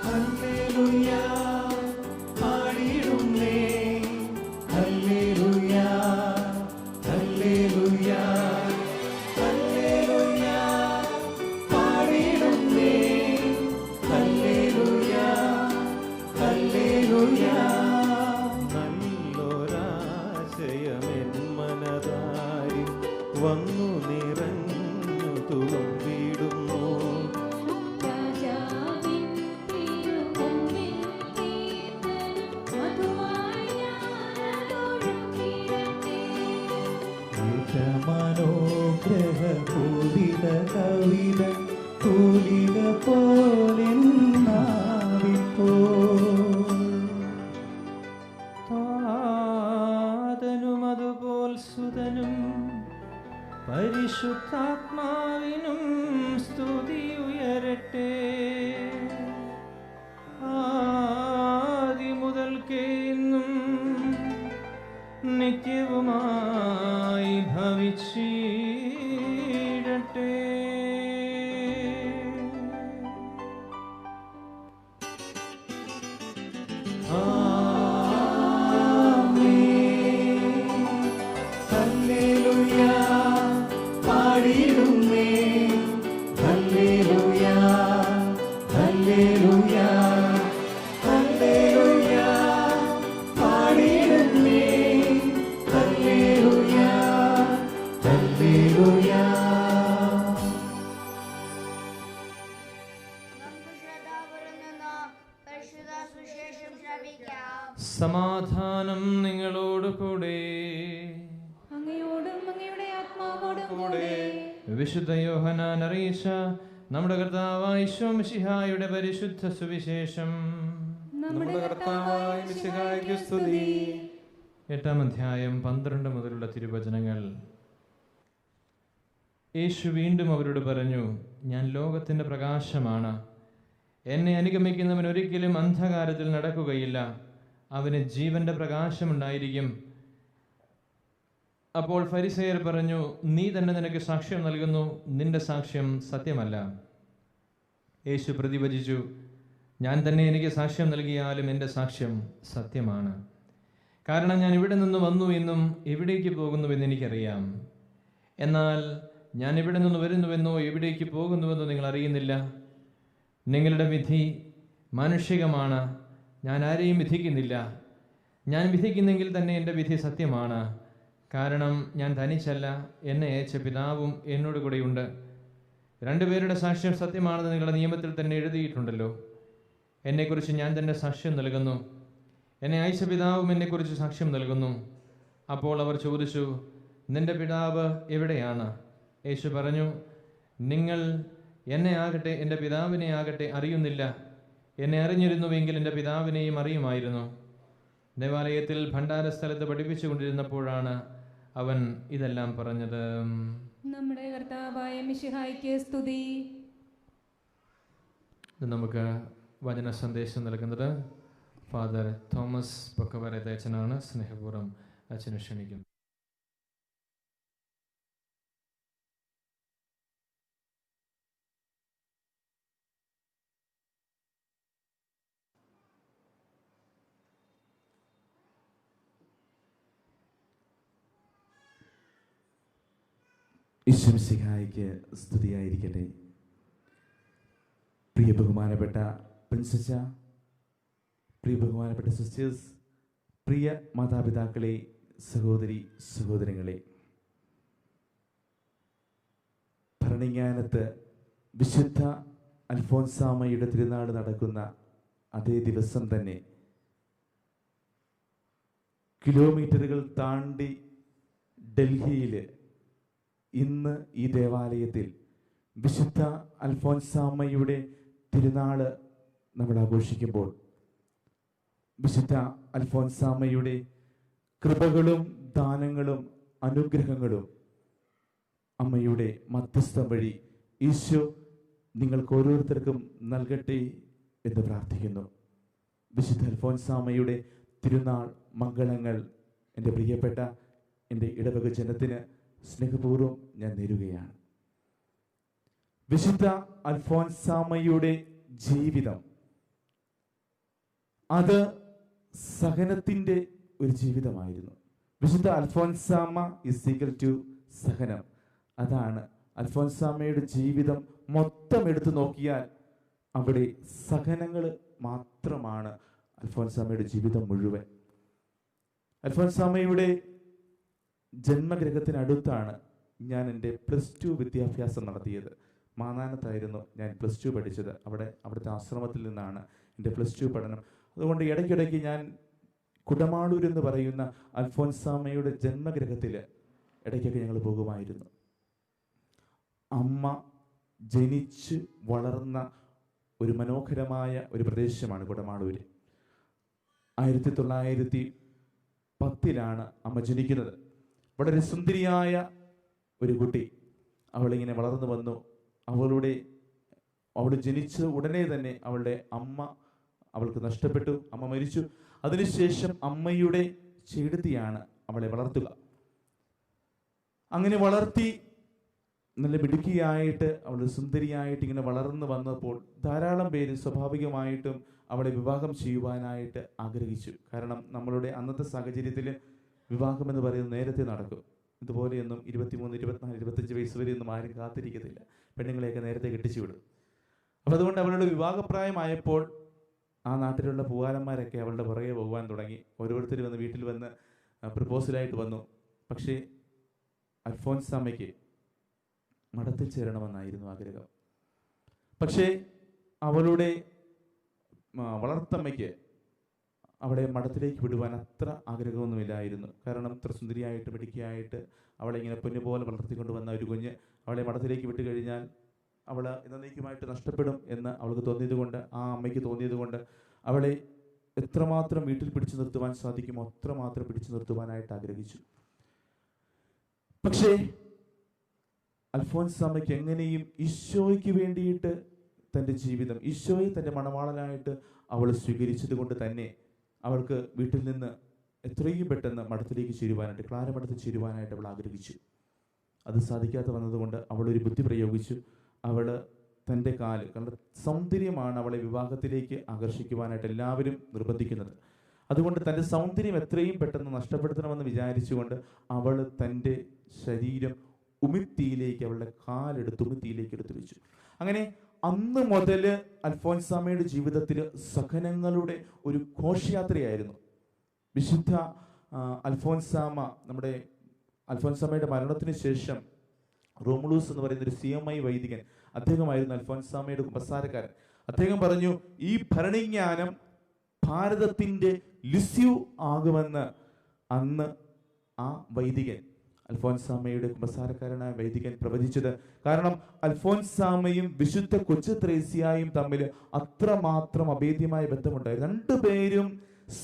ഹല്ലേലൂയാ പാടിടുന്നേ, ഹല്ലേലൂയാ ഹല്ലേലൂയാ ഹല്ലേലൂയാ പാടിടുന്നേ, ഹല്ലേലൂയാ ഹല്ലേലൂയാ. നല്ലൊരാശയമെൻ മനതാരി വന്നു നിറഞ്ഞു തുളുമ്പിടുന്നു. മനോഗ്രഹപൂരിത കവിത തൂലിക പോലെന്നാവിപ്പോ. താതനും അതുപോൽ സുതനും പരിശുദ്ധാത്മാവിനും സ്തുതി ഉയരട്ടെ. ആദി മുതൽക്കേ ഇന്നും നിത്യവുമായി ഭവിച്ചിടട്ടെ. ആമേൻ. ഹല്ലേലൂയാ പാടിടുന്നേ, ഹല്ലേലൂയാ ഹല്ലേലൂയാ ഹല്ലേലൂയാ പാടിടുന്നേ, ഹല്ലേലൂയാ ഹല്ലേലൂയാ. നമുക്ക് ശ്രദ്ധാപൂർവം നിന്ന് പരിശുദ്ധ സുവിശേഷം ശ്രവിക്കാം. സമാധാനം നിങ്ങളോട് കൂടെ. അങ്ങയോടും അങ്ങയുടെ ആത്മാവോടും കൂടെ. വിശുദ്ധ യോഹന്നാൻ അറിയിച്ച നമ്മുടെ കർത്താവായ ഈശോ മിശിഹായുടെ പരിശുദ്ധ സുവിശേഷം. നമ്മുടെ കർത്താവായ മിശിഹായ്ക്ക് സ്തുതി. 8-ാം അധ്യായം 12 മുതലുള്ള തിരുവചനങ്ങൾ. യേശു വീണ്ടും അവരോട് പറഞ്ഞു, ഞാൻ ലോകത്തിൻ്റെ പ്രകാശമാണ്. എന്നെ അനുഗമിക്കുന്നവൻ ഒരിക്കലും അന്ധകാരത്തിൽ നടക്കുകയില്ല, അവന് ജീവന്റെ പ്രകാശമുണ്ടായിരിക്കും. അപ്പോൾ ഫരിസേയർ പറഞ്ഞു, നീ തന്നെ നിനക്ക് സാക്ഷ്യം നൽകുന്നു, നിന്റെ സാക്ഷ്യം സത്യമല്ല. യേശു പ്രതിവചിച്ചു, ഞാൻ തന്നെ എനിക്ക് സാക്ഷ്യം നൽകിയാലും എൻ്റെ സാക്ഷ്യം സത്യമാണ്. കാരണം ഞാൻ ഇവിടെ നിന്ന് വന്നു എന്നും എവിടേക്ക് പോകുന്നുവെന്ന് എനിക്കറിയാം. എന്നാൽ ഞാൻ ഇവിടെ നിന്ന് വരുന്നുവെന്നോ എവിടേക്ക് പോകുന്നുവെന്നോ നിങ്ങൾ അറിയുന്നില്ല. നിങ്ങളുടെ വിധി മാനുഷികമാണ്. ഞാൻ ആരെയും വിധിക്കുന്നില്ല. ഞാൻ വിധിക്കുന്നെങ്കിൽ തന്നെ എൻ്റെ വിധി സത്യമാണ്. കാരണം ഞാൻ തനിച്ചല്ല, എന്നെ അയച്ച പിതാവും എന്നോട് കൂടെയുണ്ട്. രണ്ടുപേരുടെ സാക്ഷ്യം സത്യമാണെന്ന് നിങ്ങളുടെ നിയമത്തിൽ തന്നെ എഴുതിയിട്ടുണ്ടല്ലോ. എന്നെക്കുറിച്ച് ഞാൻ തന്നെ സാക്ഷ്യം നൽകുന്നു, എന്നെ അയച്ച പിതാവും എന്നെക്കുറിച്ച് സാക്ഷ്യം നൽകുന്നു. അപ്പോൾ അവർ ചോദിച്ചു, നിന്റെ പിതാവ് എവിടെയാണ്? യേശു പറഞ്ഞു, നിങ്ങൾ എന്നെ ആകട്ടെ എൻ്റെ പിതാവിനെ ആകട്ടെ അറിയുന്നില്ല. എന്നെ അറിഞ്ഞിരുന്നുവെങ്കിൽ എൻ്റെ പിതാവിനെയും അറിയുമായിരുന്നു. ദേവാലയത്തിൽ ഭണ്ഡാരസ്ഥലത്ത് പഠിപ്പിച്ചുകൊണ്ടിരുന്നപ്പോഴാണ് അവൻ ഇതെല്ലാം പറഞ്ഞത്. നമ്മുടെ കർത്താവായ മിശിഹായ്ക്ക് സ്തുതി. നമുക്ക് വചന സന്ദേശം നൽകുന്നത് ഫാദർ തോമസ് പൊക്കവരത്തെ അച്ഛനാണ്. സ്നേഹപൂർവ്വം അച്ഛനെ ക്ഷണിക്കും. ഈശ്വമിശിഹായ്ക്ക് സ്തുതിയായിരിക്കട്ടെ. പ്രിയ ബഹുമാനപ്പെട്ട പ്രിൻസച്ച, പ്രിയ ബഹുമാനപ്പെട്ട സിസ്റ്റേഴ്സ്, പ്രിയ മാതാപിതാക്കളെ, സഹോദരി സഹോദരങ്ങളെ, ഭരണിങ്ങാനത്ത് വിശുദ്ധ അൽഫോൻസാമ്മയുടെ തിരുനാൾ നടക്കുന്ന അതേ ദിവസം തന്നെ കിലോമീറ്ററുകൾ താണ്ടി ഡൽഹിയിൽ ഇന്ന് ഈ ദേവാലയത്തിൽ വിശുദ്ധ അൽഫോൻസാമ്മയുടെ തിരുനാൾ നമ്മൾ ആഘോഷിക്കുമ്പോൾ വിശുദ്ധ അൽഫോൻസാമ്മയുടെ കൃപകളും ദാനങ്ങളും അനുഗ്രഹങ്ങളും അമ്മയുടെ മധ്യസ്ഥം വഴി ഈശോ നിങ്ങൾക്ക് ഓരോരുത്തർക്കും നൽകട്ടെ എന്ന് പ്രാർത്ഥിക്കുന്നു. വിശുദ്ധ അൽഫോൻസാമ്മയുടെ തിരുനാൾ മംഗളങ്ങൾ എൻ്റെ പ്രിയപ്പെട്ട എൻ്റെ ഇടവക ജനത്തിന് സ്നേഹപൂർവ്വം ഞാൻ നേരുകയാണ്. വിശുദ്ധ അൽഫോൻസാമ്മയുടെ ജീവിതം അത് സഹനത്തിൻ്റെ ഒരു ജീവിതമായിരുന്നു. വിശുദ്ധ അൽഫോൻസാമ്മ ഈസ് ഈക്വൽ ടു സഹനം. അതാണ് അൽഫോൻസാമ്മയുടെ ജീവിതം മൊത്തം എടുത്തു നോക്കിയാൽ അവിടെ സഹനങ്ങൾ മാത്രമാണ് അൽഫോൻസാമ്മയുടെ ജീവിതം മുഴുവൻ. അൽഫോൻസാമ്മയുടെ ജന്മഗൃഹത്തിനടുത്താണ് ഞാൻ എൻ്റെ +2 വിദ്യാഭ്യാസം നടത്തിയത്. മാന്നാനത്തായിരുന്നു ഞാൻ +2 പഠിച്ചത്. അവിടുത്തെ ആശ്രമത്തിൽ നിന്നാണ് എൻ്റെ +2 പഠനം. അതുകൊണ്ട് ഇടയ്ക്കിടയ്ക്ക് ഞാൻ കുടമാളൂർ എന്ന് പറയുന്ന അൽഫോൻസാമ്മയുടെ ജന്മഗൃഹത്തിൽ ഇടയ്ക്കൊക്കെ ഞങ്ങൾ പോകുമായിരുന്നു. അമ്മ ജനിച്ച് വളർന്ന ഒരു മനോഹരമായ ഒരു പ്രദേശമാണ് കുടമാളൂർ. 1910 അമ്മ ജനിക്കുന്നത്. വളരെ സുന്ദരിയായ ഒരു കുട്ടി. അവളിങ്ങനെ വളർന്നു വന്നു. അവൾ ജനിച്ച ഉടനെ തന്നെ അവളുടെ അമ്മ അവൾക്ക് നഷ്ടപ്പെട്ടു. അമ്മ മരിച്ചു. അതിനുശേഷം അമ്മയുടെ ചേട്ടത്തിയാണ് അവളെ വളർത്തുക. അങ്ങനെ വളർത്തി നല്ല മിടുക്കിയായിട്ട് അവൾ സുന്ദരിയായിട്ട് ഇങ്ങനെ വളർന്നു വന്നപ്പോൾ ധാരാളം പേര് സ്വാഭാവികമായിട്ടും അവളെ വിവാഹം ചെയ്യുവാനായിട്ട് ആഗ്രഹിച്ചു. കാരണം നമ്മളുടെ അന്നത്തെ സാഹചര്യത്തിൽ വിവാഹം എന്ന് പറയുന്നത് നേരത്തെ നടക്കും. ഇതുപോലെയൊന്നും 23, 24, 25 വയസ്സ് വരെയൊന്നും ആരും കാത്തിരിക്കത്തില്ല. പെണ്ണുങ്ങളെയൊക്കെ നേരത്തെ കെട്ടിച്ചു വിടും. അപ്പം അതുകൊണ്ട് അവളുടെ വിവാഹപ്രായമായപ്പോൾ ആ നാട്ടിലുള്ള പൂവാലന്മാരൊക്കെ അവളുടെ പുറകെ പോകാൻ തുടങ്ങി. ഓരോരുത്തർ വന്ന് വീട്ടിൽ വന്ന് പ്രപ്പോസലായിട്ട് വന്നു. പക്ഷേ അൽഫോൻസാമ്മയ്ക്ക് മഠത്തിൽ ചേരണമെന്നായിരുന്നു ആഗ്രഹം. പക്ഷേ അവളുടെ വളർത്തമ്മയ്ക്ക് അവളെ മഠത്തിലേക്ക് വിടുവാൻ അത്ര ആഗ്രഹമൊന്നുമില്ലായിരുന്നു. കാരണം അത്ര സുന്ദരിയായിട്ട് മിടുക്കിയായിട്ട് അവളെ ഇങ്ങനെ പൊന്നുപോലെ വളർത്തിക്കൊണ്ട് വന്ന ഒരു കുഞ്ഞ് അവളെ മഠത്തിലേക്ക് വിട്ടു കഴിഞ്ഞാൽ അവൾ എന്നേക്കുമായിട്ട് നഷ്ടപ്പെടും എന്ന് അവൾക്ക് തോന്നിയതുകൊണ്ട്, ആ അമ്മയ്ക്ക് തോന്നിയതുകൊണ്ട് അവളെ എത്രമാത്രം വീട്ടിൽ പിടിച്ചു നിർത്തുവാൻ സാധിക്കുമോ അത്രമാത്രം പിടിച്ചു നിർത്തുവാനായിട്ട് ആഗ്രഹിച്ചു. പക്ഷേ അൽഫോൻസാമ്മയ്ക്ക് എങ്ങനെയും ഈശോയ്ക്ക് വേണ്ടിയിട്ട് തൻ്റെ ജീവിതം, ഈശോയെ തൻ്റെ മണവാളനായിട്ട് അവൾ സ്വീകരിച്ചത് കൊണ്ട് തന്നെ അവൾക്ക് വീട്ടിൽ നിന്ന് എത്രയും പെട്ടെന്ന് മഠത്തിലേക്ക് ചേരുവാനായിട്ട്, ക്ലാര മഠത്തിൽ ചേരുവാനായിട്ട് അവൾ ആഗ്രഹിച്ചു. അത് സാധിക്കാതെ വന്നതുകൊണ്ട് അവളൊരു ബുദ്ധി പ്രയോഗിച്ചു. അവൾ തൻ്റെ കാല്, കാരണം സൗന്ദര്യമാണ് അവളെ വിവാഹത്തിലേക്ക് ആകർഷിക്കുവാനായിട്ട് എല്ലാവരും നിർബന്ധിക്കുന്നത്. അതുകൊണ്ട് തൻ്റെ സൗന്ദര്യം എത്രയും പെട്ടെന്ന് നഷ്ടപ്പെടുത്തണമെന്ന് വിചാരിച്ചുകൊണ്ട് അവൾ തൻ്റെ ശരീരം ഉമിത്തിയിലേക്ക്, അവളുടെ കാലെടുത്ത് ഉമിത്തിയിലേക്ക് എടുത്തു വെച്ചു. അങ്ങനെ അന്ന് മുതൽ അൽഫോൻസാമയുടെ ജീവിതത്തിൽ സഹനങ്ങളുടെ ഒരു ഘോഷയാത്രയായിരുന്നു. വിശുദ്ധ അൽഫോൻസാമ, നമ്മുടെ അൽഫോൻസാമയുടെ മരണത്തിന് ശേഷം റോമുളൂസ് എന്ന് പറയുന്ന ഒരു CMI വൈദികൻ, അദ്ദേഹമായിരുന്നു അൽഫോൻസാമയുടെ കുമ്പസാരക്കാരൻ. അദ്ദേഹം പറഞ്ഞു, ഈ ഭരണജ്ഞാനം ഭാരതത്തിൻ്റെ ലിസ്യു ആകുമെന്ന് അന്ന് ആ വൈദികൻ, അൽഫോൻസാമയുടെ കുമ്പസാരക്കാരനായ വൈദികൻ പ്രവചിച്ചത്. കാരണം അൽഫോൻസാമയും വിശുദ്ധ കൊച്ചു ത്രേസ്യായും തമ്മിൽ അത്രമാത്രം അഭേദ്യമായ ബന്ധമുണ്ടായിരുന്നു. രണ്ടുപേരും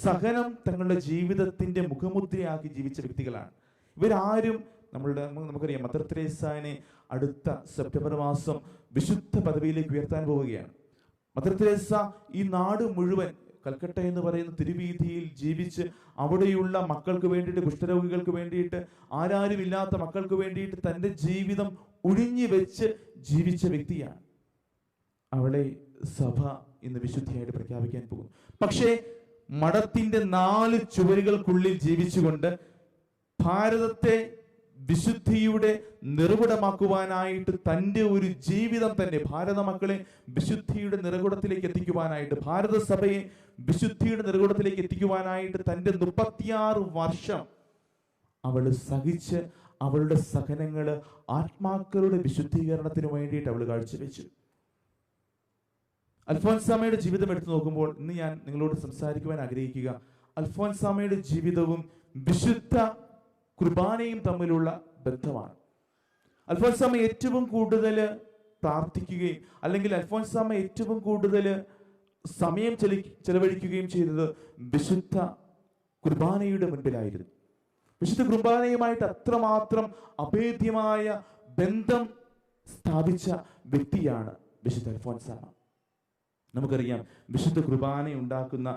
സഹനം തങ്ങളുടെ ജീവിതത്തിന്റെ മുഖമുദ്രയാക്കി ജീവിച്ച വ്യക്തികളാണ്. ഇവരാരും നമുക്കറിയാം, മദർ തെരേസാനെ അടുത്ത സെപ്റ്റംബർ മാസം വിശുദ്ധ പദവിയിലേക്ക് ഉയർത്താൻ പോവുകയാണ്. മദർ തെരേസ ഈ നാട് മുഴുവൻ, കൽക്കട്ട എന്ന് പറയുന്ന തിരുവീതിയിൽ ജീവിച്ച് അവിടെയുള്ള മക്കൾക്ക് വേണ്ടിയിട്ട്, കുഷ്ഠരോഗികൾക്ക് വേണ്ടിയിട്ട്, ആരാരുമില്ലാത്ത മക്കൾക്ക് വേണ്ടിയിട്ട് തൻ്റെ ജീവിതം ഒഴിഞ്ഞു വെച്ച് ജീവിച്ച വ്യക്തിയാണ്. അവളെ സഭ ഇന്ന് വിശുദ്ധിയായിട്ട് പ്രഖ്യാപിക്കാൻ പോകുന്നു. പക്ഷേ മഠത്തിന്റെ 4 ചുവരുകൾക്കുള്ളിൽ ജീവിച്ചുകൊണ്ട് ഭാരതത്തെ വിശുദ്ധിയുടെ നിറകുടമാക്കുവാനായിട്ട് തൻ്റെ ഒരു ജീവിതം തന്നെ, ഭാരത മക്കളെ വിശുദ്ധിയുടെ നിറകുടത്തിലേക്ക് എത്തിക്കുവാനായിട്ട്, ഭാരത സഭയെ വിശുദ്ധിയുടെ നിറകുടത്തിലേക്ക് എത്തിക്കുവാനായിട്ട് തൻ്റെ 36 വർഷം അവൾ സഹിച്ച് അവളുടെ സഹനങ്ങള് ആത്മാക്കളുടെ വിശുദ്ധീകരണത്തിന് വേണ്ടിയിട്ട് അവൾ കാഴ്ചവെച്ചു. അൽഫോൻസാമയുടെ ജീവിതം എടുത്തു നോക്കുമ്പോൾ ഇന്ന് ഞാൻ നിങ്ങളോട് സംസാരിക്കുവാൻ ആഗ്രഹിക്കുക അൽഫോൻസാമയുടെ ജീവിതവും വിശുദ്ധ കുർബാനയും തമ്മിലുള്ള ബന്ധമാണ്. അൽഫോൻസാമ ഏറ്റവും കൂടുതൽ പ്രാർത്ഥിക്കുകയും അല്ലെങ്കിൽ അൽഫോൻസാമ ഏറ്റവും കൂടുതൽ സമയം ചെലവഴിക്കുകയും ചെയ്തത് വിശുദ്ധ കുർബാനയുടെ മുൻപിലായിരുന്നു. വിശുദ്ധ കുർബാനയുമായിട്ട് അത്രമാത്രം അഭേദ്യമായ ബന്ധം സ്ഥാപിച്ച വ്യക്തിയാണ് വിശുദ്ധ അൽഫോൻസാമ. നമുക്കറിയാം, വിശുദ്ധ കുർബാന ഉണ്ടാക്കുന്ന,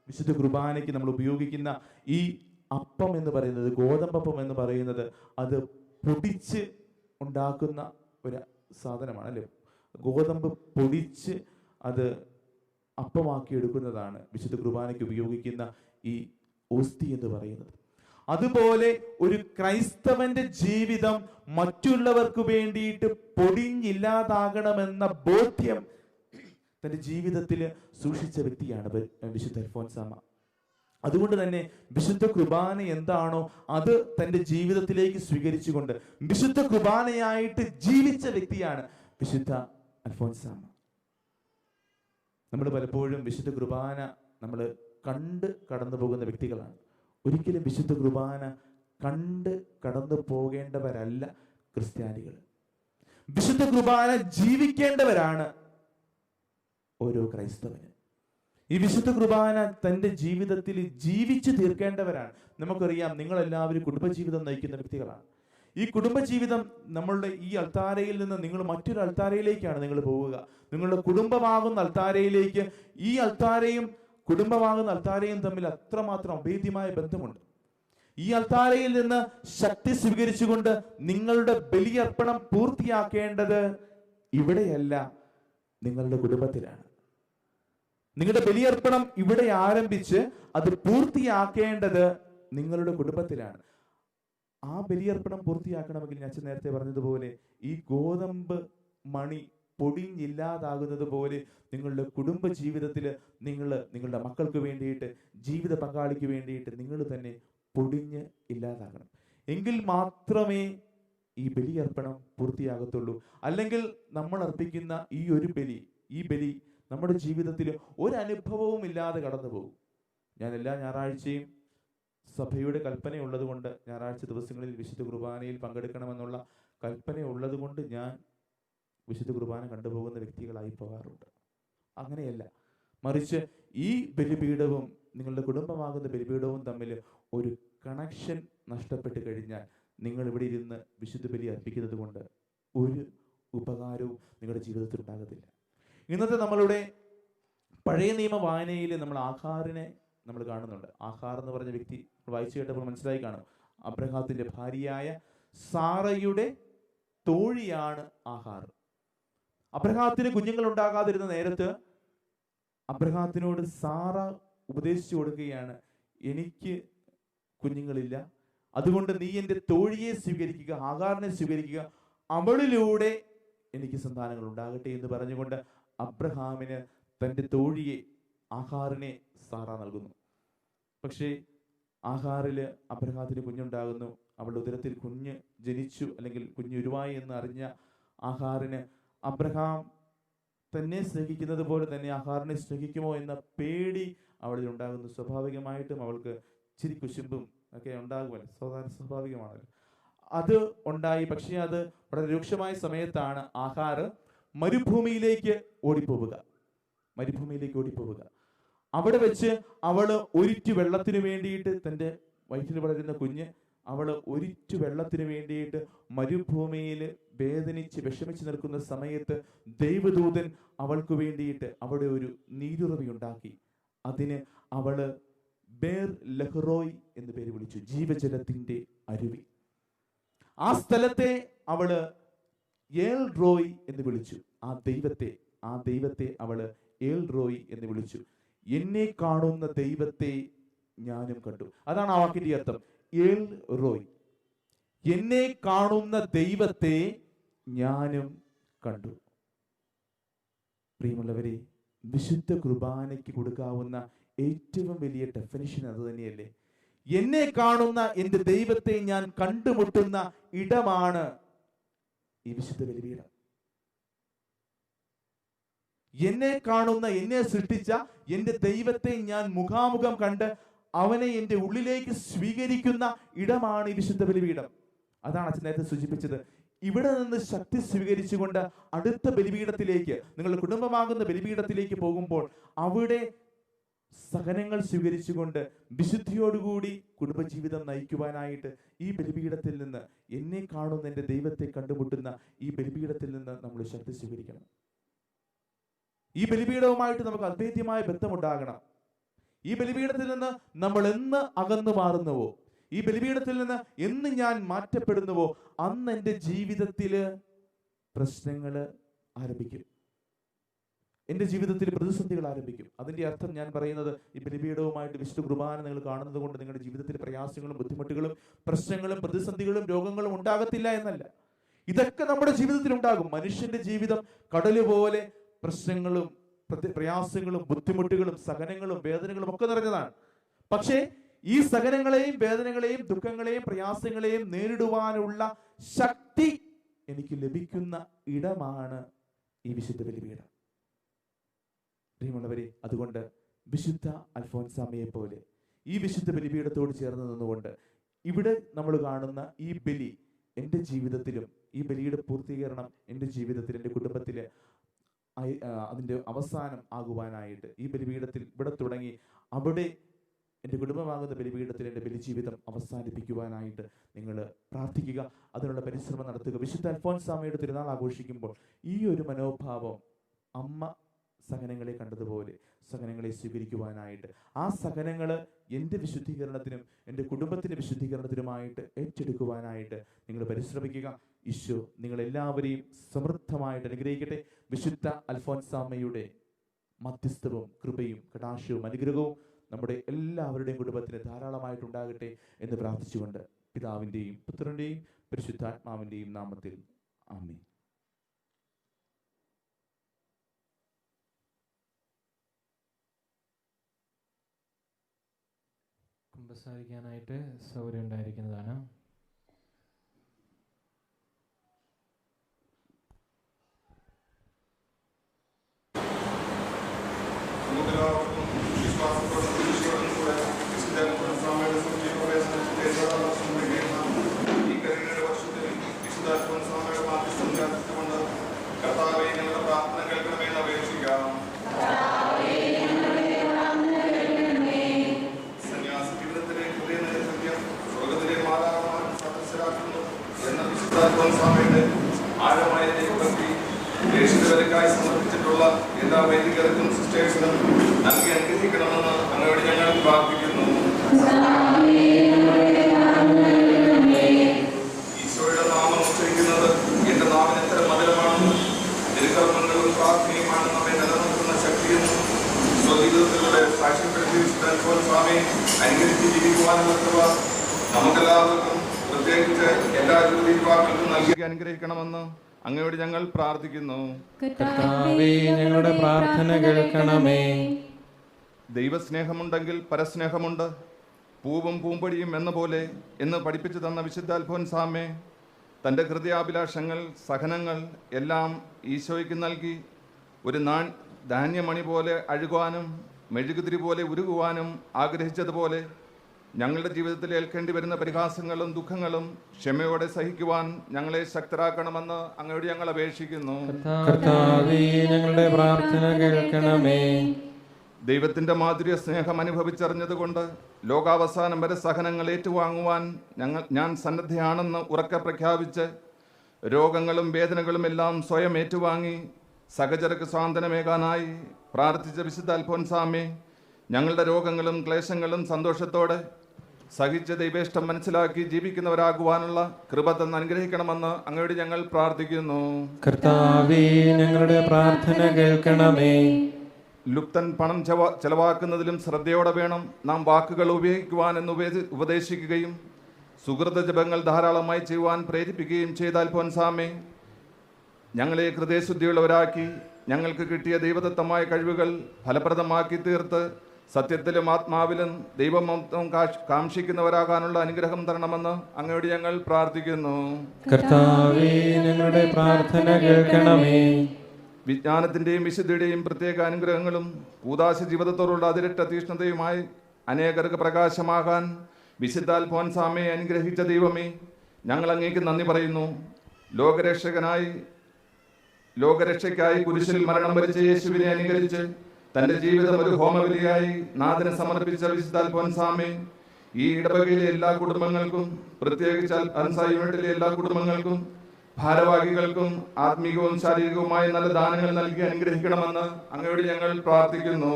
വിശുദ്ധ കുർബാനയ്ക്ക് നമ്മൾ ഉപയോഗിക്കുന്ന ഈ അപ്പം എന്ന് പറയുന്നത്, ഗോതമ്പപ്പം എന്ന് പറയുന്നത്, അത് പൊടിച്ച് ഉണ്ടാക്കുന്ന ഒരു സാധനമാണ് അല്ലേ. ഗോതമ്പ് പൊടിച്ച് അത് അപ്പമാക്കി എടുക്കുന്നതാണ് വിശുദ്ധ കുർബാനയ്ക്ക് ഉപയോഗിക്കുന്ന ഈ ഓസ്തി എന്ന് പറയുന്നത്. അതുപോലെ ഒരു ക്രൈസ്തവന്റെ ജീവിതം മറ്റുള്ളവർക്ക് വേണ്ടിയിട്ട് പൊടിഞ്ഞില്ലാതാകണമെന്ന ബോധ്യം തന്റെ ജീവിതത്തിൽ സൂക്ഷിച്ച വ്യക്തിയാണ് വിശുദ്ധ അൽഫോൻസാമ. അതുകൊണ്ട് തന്നെ വിശുദ്ധ കുർബാന എന്താണോ അത് തന്റെ ജീവിതത്തിലേക്ക് സ്വീകരിച്ചുകൊണ്ട് വിശുദ്ധ കുർബാനയായിട്ട് ജീവിച്ച വ്യക്തിയാണ് വിശുദ്ധ അൽഫോൻസാമ. നമ്മൾ പലപ്പോഴും വിശുദ്ധ കുർബാന നമ്മൾ കണ്ട് കടന്നു പോകുന്ന വ്യക്തികളാണ്. ഒരിക്കലും വിശുദ്ധ കുർബാന കണ്ട് കടന്നു പോകേണ്ടവരല്ല ക്രിസ്ത്യാനികൾ. വിശുദ്ധ കുർബാന ജീവിക്കേണ്ടവരാണ് ഓരോ ക്രൈസ്തവന്. ഈ വിശുദ്ധ കുർബാന തന്റെ ജീവിതത്തിൽ ജീവിച്ചു തീർക്കേണ്ടവരാണ്. നമുക്കറിയാം, നിങ്ങളെല്ലാവരും കുടുംബജീവിതം നയിക്കുന്ന വ്യക്തികളാണ്. ഈ കുടുംബജീവിതം, നമ്മളുടെ ഈ അൾത്താരയിൽ നിന്ന് നിങ്ങൾ മറ്റൊരു അൾത്താരയിലേക്കാണ് നിങ്ങൾ പോവുക. നിങ്ങളുടെ കുടുംബമാകുന്ന അൾത്താരയിലേക്ക്, ഈ അൾത്താരയും കുടുംബമാകുന്ന അൾത്താരയും തമ്മിൽ അത്രമാത്രം അഭേദ്യമായ ബന്ധമുണ്ട്. ഈ അൾത്താരയിൽ നിന്ന് ശക്തി സ്വീകരിച്ചുകൊണ്ട് നിങ്ങളുടെ ബലിയർപ്പണം പൂർത്തിയാക്കേണ്ടത് ഇവിടെയല്ല, നിങ്ങളുടെ കുടുംബത്തിലാണ്. നിങ്ങളുടെ ബലിയർപ്പണം ഇവിടെ ആരംഭിച്ച് അത് പൂർത്തിയാക്കേണ്ടത് നിങ്ങളുടെ കുടുംബത്തിലാണ്. ആ ബലിയർപ്പണം പൂർത്തിയാക്കണമെങ്കിൽ ഞാൻ നേരത്തെ പറഞ്ഞതുപോലെ ഈ ഗോതമ്പ് മണി പൊടിഞ്ഞില്ലാതാകുന്നത് പോലെ നിങ്ങളുടെ കുടുംബ ജീവിതത്തിൽ നിങ്ങളുടെ മക്കൾക്ക് വേണ്ടിയിട്ട്, ജീവിത പങ്കാളിക്ക് വേണ്ടിയിട്ട് നിങ്ങൾ തന്നെ പൊടിഞ്ഞ് ഇല്ലാതാകണം. എങ്കിൽ മാത്രമേ ഈ ബലിയർപ്പണം പൂർത്തിയാകത്തുള്ളൂ. അല്ലെങ്കിൽ നമ്മൾ അർപ്പിക്കുന്ന ഈ ബലി നമ്മുടെ ജീവിതത്തിൽ ഒരനുഭവവും ഇല്ലാതെ കടന്നു പോകും. ഞാൻ എല്ലാ ഞായറാഴ്ചയും സഭയുടെ കൽപ്പനയുള്ളത് കൊണ്ട്, ഞായറാഴ്ച ദിവസങ്ങളിൽ വിശുദ്ധ കുർബാനയിൽ പങ്കെടുക്കണമെന്നുള്ള കൽപ്പനയുള്ളത് കൊണ്ട് ഞാൻ വിശുദ്ധ കുർബാന കണ്ടുപോകുന്ന വ്യക്തികളായി പോകാറുണ്ട്. അങ്ങനെയല്ല, മറിച്ച് ഈ ബലിപീഠവും നിങ്ങളുടെ കുടുംബമാകുന്ന ബലിപീഠവും തമ്മിൽ ഒരു കണക്ഷൻ നഷ്ടപ്പെട്ട് കഴിഞ്ഞാൽ നിങ്ങൾ ഇവിടെ ഇരുന്ന് വിശുദ്ധ ബലി അർപ്പിക്കുന്നത് കൊണ്ട് ഒരു ഉപകാരവും നിങ്ങളുടെ ജീവിതത്തിൽ ഉണ്ടാകത്തില്ല. ഇന്നത്തെ നമ്മളുടെ പഴയ നിയമ വായനയിൽ നമ്മൾ ആഹാറിനെ നമ്മൾ കാണുന്നുണ്ട്. ആഹാർ എന്ന് പറഞ്ഞ വ്യക്തി വായിച്ചു കേട്ടപ്പോൾ മനസ്സിലായി കാണും, അബ്രഹാത്തിന്റെ ഭാര്യയായ സാറയുടെ തോഴിയാണ് ആഹാർ. അബ്രഹാത്തിന് കുഞ്ഞുങ്ങൾ ഉണ്ടാകാതിരുന്ന നേരത്ത് അബ്രഹാത്തിനോട് സാറ ഉപദേശിച്ചു കൊടുക്കുകയാണ്, എനിക്ക് കുഞ്ഞുങ്ങളില്ല, അതുകൊണ്ട് നീ എൻ്റെ തോഴിയെ സ്വീകരിക്കുക, ഹാഗാറിനെ സ്വീകരിക്കുക, അവളിലൂടെ എനിക്ക് സന്താനങ്ങൾ ഉണ്ടാകട്ടെ എന്ന് പറഞ്ഞുകൊണ്ട് അബ്രഹാമിന് തൻ്റെ തോഴിയെ ആഹാറിനെ സാറ നൽകുന്നു. പക്ഷേ ആഹാറില് അബ്രഹാത്തിന് കുഞ്ഞുണ്ടാകുന്നു. അവളുടെ ഉദരത്തിൽ കുഞ്ഞ് ജനിച്ചു, അല്ലെങ്കിൽ കുഞ്ഞ് ഉരുവായി എന്ന് അറിഞ്ഞ ആഹാറിന് അബ്രഹാം തന്നെ സ്നേഹിക്കുന്നത് പോലെ തന്നെ ആഹാറിനെ സ്നേഹിക്കുമോ എന്ന പേടി അവളിൽ ഉണ്ടാകുന്നു. സ്വാഭാവികമായിട്ടും അവൾക്ക് ചിരി കുശുമ്പും ഒക്കെ ഉണ്ടാകുമല്ലോ, സ്വാഭാവികമാണല്ലോ. അത് ഉണ്ടായി. പക്ഷേ അത് വളരെ രൂക്ഷമായ സമയത്താണ് ആഹാർ മരുഭൂമിയിലേക്ക് ഓടിപ്പോവുക. അവിടെ വെച്ച് അവള് ഒരിറ്റു വെള്ളത്തിന് വേണ്ടിയിട്ട്, തൻ്റെ വയറ്റിൽ വളരുന്ന കുഞ്ഞ്, അവള് ഒരിറ്റു വെള്ളത്തിന് വേണ്ടിയിട്ട് മരുഭൂമിയിൽ വേദനിച്ച് വിഷമിച്ച് നിൽക്കുന്ന സമയത്ത് ദൈവദൂതൻ അവൾക്ക് വേണ്ടിയിട്ട് അവിടെ ഒരു നീരുറവി ഉണ്ടാക്കി. അതിന് അവള് ബേർ ലഹ്റോയ് എന്ന് പേര് വിളിച്ചു, ജീവജലത്തിന്റെ അരുവി. ആ സ്ഥലത്തെ അവള് ഏൽ റോയ് എന്ന് വിളിച്ചു. ആ ദൈവത്തെ അവള് ഏൽ റോയ് എന്ന് വിളിച്ചു. എന്നെ കാണുന്ന ദൈവത്തെ ഞാനും കണ്ടു. അതാണ് ആ വാക്കിന്റെ അർത്ഥം, ഏൽ റോയ്. എന്നെ കാണുന്ന ദൈവത്തെ ഞാനും കണ്ടു. പ്രിയമുള്ളവരെ, വിശുദ്ധ കുർബാനയ്ക്ക് കൊടുക്കാവുന്ന ഏറ്റവും വലിയ ഡെഫിനിഷൻ അത് തന്നെയല്ലേ? എന്നെ കാണുന്ന എൻ്റെ ദൈവത്തെ ഞാൻ കണ്ടുമുട്ടുന്ന ഇടമാണ് ഈ വിശുദ്ധ ബലിപീഠം. എന്നെ കാണുന്ന, എന്നെ സൃഷ്ടിച്ച എൻ്റെ ദൈവത്തെ ഞാൻ മുഖാമുഖം കണ്ട് അവനെ എൻ്റെ ഉള്ളിലേക്ക് സ്വീകരിക്കുന്ന ഇടമാണ് ഈ വിശുദ്ധ ബലിപീഠം. അതാണ് അച്ഛൻ നേരത്തെ സൂചിപ്പിച്ചത്. ഇവിടെ നിന്ന് ശക്തി സ്വീകരിച്ചുകൊണ്ട് അടുത്ത ബലിപീഠത്തിലേക്ക്, നിങ്ങളുടെ കുടുംബമാകുന്ന ബലിപീഠത്തിലേക്ക് പോകുമ്പോൾ അവിടെ സഹനങ്ങൾ സ്വീകരിച്ചുകൊണ്ട് വിശുദ്ധിയോടുകൂടി കുടുംബജീവിതം നയിക്കുവാനായിട്ട് ഈ ബലിപീഠത്തിൽ നിന്ന്, എന്നെ കാണുന്ന എൻ്റെ ദൈവത്തെ കണ്ടുമുട്ടുന്ന ഈ ബലിപീഠത്തിൽ നിന്ന് നമ്മൾ ശക്തി സ്വീകരിക്കണം. ഈ ബലിപീഠവുമായിട്ട് നമുക്ക് അഭേദ്യമായ ബന്ധമുണ്ടാകണം. ഈ ബലിപീഠത്തിൽ നിന്ന് നമ്മൾ എന്ന് അകന്നു മാറുന്നുവോ, ഈ ബലിപീഠത്തിൽ നിന്ന് എന്ന് ഞാൻ മാറ്റപ്പെടുന്നുവോ, അന്ന് എൻ്റെ ജീവിതത്തില് പ്രശ്നങ്ങൾ ആരംഭിക്കും, എൻ്റെ ജീവിതത്തിൽ പ്രതിസന്ധികൾ ആരംഭിക്കും. അതിൻ്റെ അർത്ഥം ഞാൻ പറയുന്നത്, ഈ ബലിപീഠവുമായിട്ട് വിശുദ്ധ കുർബാന നിങ്ങൾ കാണുന്നത് കൊണ്ട് നിങ്ങളുടെ ജീവിതത്തിൽ പ്രയാസങ്ങളും ബുദ്ധിമുട്ടുകളും പ്രശ്നങ്ങളും പ്രതിസന്ധികളും രോഗങ്ങളും ഉണ്ടാകത്തില്ല എന്നല്ല. ഇതൊക്കെ നമ്മുടെ ജീവിതത്തിൽ ഉണ്ടാകും. മനുഷ്യന്റെ ജീവിതം കടല് പോലെ പ്രശ്നങ്ങളും പ്രയാസങ്ങളും ബുദ്ധിമുട്ടുകളും സഹനങ്ങളും വേദനകളും ഒക്കെ നിറഞ്ഞതാണ്. പക്ഷേ ഈ സഹനങ്ങളെയും വേദനകളെയും ദുഃഖങ്ങളെയും പ്രയാസങ്ങളെയും നേരിടുവാനുള്ള ശക്തി എനിക്ക് ലഭിക്കുന്ന ഇടമാണ് ഈ വിശുദ്ധ ബലിപീഠം. പ്രിയമുള്ളവരെ, അതുകൊണ്ട് വിശുദ്ധ അൽഫോൻസാമയെ പോലെ ഈ വിശുദ്ധ ബലിപീഠത്തോട് ചേർന്ന് നിന്നുകൊണ്ട് ഇവിടെ നമ്മൾ കാണുന്ന ഈ ബലി എൻ്റെ ജീവിതത്തിലും, ഈ ബലിയുടെ പൂർത്തീകരണം എൻ്റെ ജീവിതത്തിൽ, എൻ്റെ കുടുംബത്തിൽ അതിൻ്റെ അവസാനം ആകുവാനായിട്ട് ഈ ബലിപീഠത്തിൽ ഇവിടെ തുടങ്ങി അവിടെ എൻ്റെ കുടുംബമാകുന്ന ബലിപീഠത്തിൽ എൻ്റെ ബലിജീവിതം അവസാനിപ്പിക്കുവാനായിട്ട് നിങ്ങൾ പ്രാർത്ഥിക്കുക, അതിനുള്ള പരിശ്രമം നടത്തുക. വിശുദ്ധ അൽഫോൻസാമയുടെ തിരുനാൾ ആഘോഷിക്കുമ്പോൾ ഈ ഒരു മനോഭാവം, അമ്മ സഹനങ്ങളെ കണ്ടതുപോലെ സഹനങ്ങളെ സ്വീകരിക്കുവാനായിട്ട്, ആ സഹനങ്ങൾ എൻ്റെ വിശുദ്ധീകരണത്തിനും എൻ്റെ കുടുംബത്തിൻ്റെ വിശുദ്ധീകരണത്തിനുമായിട്ട് ഏറ്റെടുക്കുവാനായിട്ട് നിങ്ങൾ പരിശ്രമിക്കുക. ഈശോ നിങ്ങളെല്ലാവരെയും സമൃദ്ധമായിട്ട് അനുഗ്രഹിക്കട്ടെ. വിശുദ്ധ അൽഫോൻസാമയുടെ മധ്യസ്ഥവും കൃപയും കടാക്ഷവും അനുഗ്രഹവും നമ്മുടെ എല്ലാവരുടെയും കുടുംബത്തിന് ധാരാളമായിട്ടുണ്ടാകട്ടെ എന്ന് പ്രാർത്ഥിച്ചുകൊണ്ട് പിതാവിൻ്റെയും പുത്രൻ്റെയും പരിശുദ്ധാത്മാവിൻ്റെയും നാമത്തിൽ ആമേൻ. കുമ്പസാരിക്കാനായിട്ട് സൗകര്യം ഉണ്ടായിരിക്കുന്നതാണ്. ആഴമായ ദൈവഭക്തി ദേശീയതലക്കായി സമർപ്പിച്ചിട്ടുള്ള എല്ലാ വൈദികർക്കും സിസ്റ്റേഴ്സിനും നൽകി അനുഗ്രഹിക്കണമെന്ന് അങ്ങയോട് ഞങ്ങൾ പ്രാർത്ഥിക്കുന്നു. ഈശോയുടെ നാമം ഉച്ചരിക്കുന്നത് എന്റെ നാമം എത്ര മധുരമാണെന്ന് തിരുക്കർമ്മങ്ങൾ സ്വാമി അനുകരിച്ച് ജീവിക്കുവാനുള്ള കൃപ നമുക്കെല്ലാവർക്കും പ്രത്യേകിച്ച് എല്ലാ യുവാക്കൾക്കും നൽകി അനുഗ്രഹിക്കണമെന്ന് അങ്ങയോട് ഞങ്ങൾ പ്രാർത്ഥിക്കുന്നു. കർത്താവേ, ഞങ്ങളുടെ പ്രാർത്ഥന കേൾക്കണമേ. ദൈവസ്നേഹമുണ്ടെങ്കിൽ പരസ്നേഹമുണ്ട്, പൂവും പൂമ്പൊടിയും എന്ന പോലെ എന്ന് പഠിപ്പിച്ചു തന്ന വിശുദ്ധ അൽഫോൻസാമേ തൻ്റെ ഹൃദയാഭിലാഷങ്ങൾ, സഹനങ്ങൾ എല്ലാം ഈശോയ്ക്ക് നൽകി ഒരു ധാന്യമണി പോലെ അഴുകുവാനും മെഴുകുതിരി പോലെ ഉരുകുവാനും ആഗ്രഹിച്ചതുപോലെ ഞങ്ങളുടെ ജീവിതത്തിൽ ഏൽക്കേണ്ടി വരുന്ന പരിഹാസങ്ങളും ദുഃഖങ്ങളും ക്ഷമയോടെ സഹിക്കുവാൻ ഞങ്ങളെ ശക്തരാക്കണമെന്ന് അങ്ങയോട് ഞങ്ങൾ അപേക്ഷിക്കുന്നു. കർത്താവേ, ഞങ്ങളുടെ പ്രാർത്ഥന കേൾക്കണമേ. ദൈവത്തിൻ്റെ മാധുര്യ സ്നേഹം അനുഭവിച്ചറിഞ്ഞതുകൊണ്ട് ലോകാവസാനം വരെ സഹനങ്ങൾ ഏറ്റുവാങ്ങുവാൻ ഞാൻ സന്നദ്ധയാണെന്ന് ഉറക്കെ പ്രഖ്യാപിച്ച് രോഗങ്ങളും വേദനകളും എല്ലാം സ്വയം ഏറ്റുവാങ്ങി സഹചരക്ക് സ്വാതന്ത്ര്യമേകാനായി പ്രാർത്ഥിച്ച വിശുദ്ധ അൽഫോൻസാമേ ഞങ്ങളുടെ രോഗങ്ങളും ക്ലേശങ്ങളും സന്തോഷത്തോടെ സഹിച്ച ദൈവേഷ്ടം മനസ്സിലാക്കി ജീവിക്കുന്നവരാകുവാനുള്ള കൃപ തന്ന് അനുഗ്രഹിക്കണമെന്ന് അങ്ങയോട് ഞങ്ങൾ പ്രാർത്ഥിക്കുന്നു. കർത്താവേ, ഞങ്ങളുടെ പ്രാർത്ഥന കേൾക്കണമേ. ലുപ്തൻ പണം ചെലവാക്കുന്നതിലും ശ്രദ്ധയോടെ വേണം നാം വാക്കുകൾ ഉപയോഗിക്കുവാൻ ഉപദേശിക്കുകയും സുഹൃത ജപങ്ങൾ ധാരാളമായി ചെയ്യുവാൻ പ്രേരിപ്പിക്കുകയും ചെയ്ത അൽഫോൻസാമേ ഞങ്ങളെ ഹൃദയശുദ്ധിയുള്ളവരാക്കി ഞങ്ങൾക്ക് കിട്ടിയ ദൈവദത്തമായ കഴിവുകൾ ഫലപ്രദമാക്കി തീർത്ത് സത്യത്തിലും ആത്മാവിലും ദൈവമഹത്വം കാംക്ഷിക്കുന്നവരാകാനുള്ള അനുഗ്രഹം തരണമെന്ന് അങ്ങയോട് ഞങ്ങൾ പ്രാർത്ഥിക്കുന്നു. കർത്താവേ, ഞങ്ങളുടെ പ്രാർത്ഥന കേൾക്കണമേ. വിജ്ഞാനത്തിൻ്റെയും വിശുദ്ധിയുടെയും പ്രത്യേക അനുഗ്രഹങ്ങളും കൂദാശ ജീവിതത്തോടുള്ള അതിരട്ട തീഷ്ണതയുമായി അനേകർക്ക് പ്രകാശമാകാൻ വിശുദ്ധ അൽഫോൻസാമയെ അനുഗ്രഹിച്ച ദൈവമേ, ഞങ്ങൾ അങ്ങേക്ക് നന്ദി പറയുന്നു. ലോകരക്ഷയ്ക്കായി കുരിശിൽ മരണം വരിച്ച യേശുവിനെ അനുകരിച്ച് തൻ്റെ ജീവിതം ഒരു ഹോമബലിയായി നാഥന് സമർപ്പിച്ച വിശുദ്ധ അൽഫോൻസാമേ ഈ ഇടവകയിലെ എല്ലാ കുടുംബങ്ങൾക്കും, പ്രത്യേകിച്ച് അൻസാ യൂണിറ്റിലെ എല്ലാ കുടുംബങ്ങൾക്കും ഭാരവാഹികൾക്കും ആത്മീയവും ശാരീരികവുമായ നല്ല ദാനങ്ങൾ നൽകി അനുഗ്രഹിക്കണമെന്ന് അങ്ങയോട് ഞങ്ങൾ പ്രാർത്ഥിക്കുന്നു.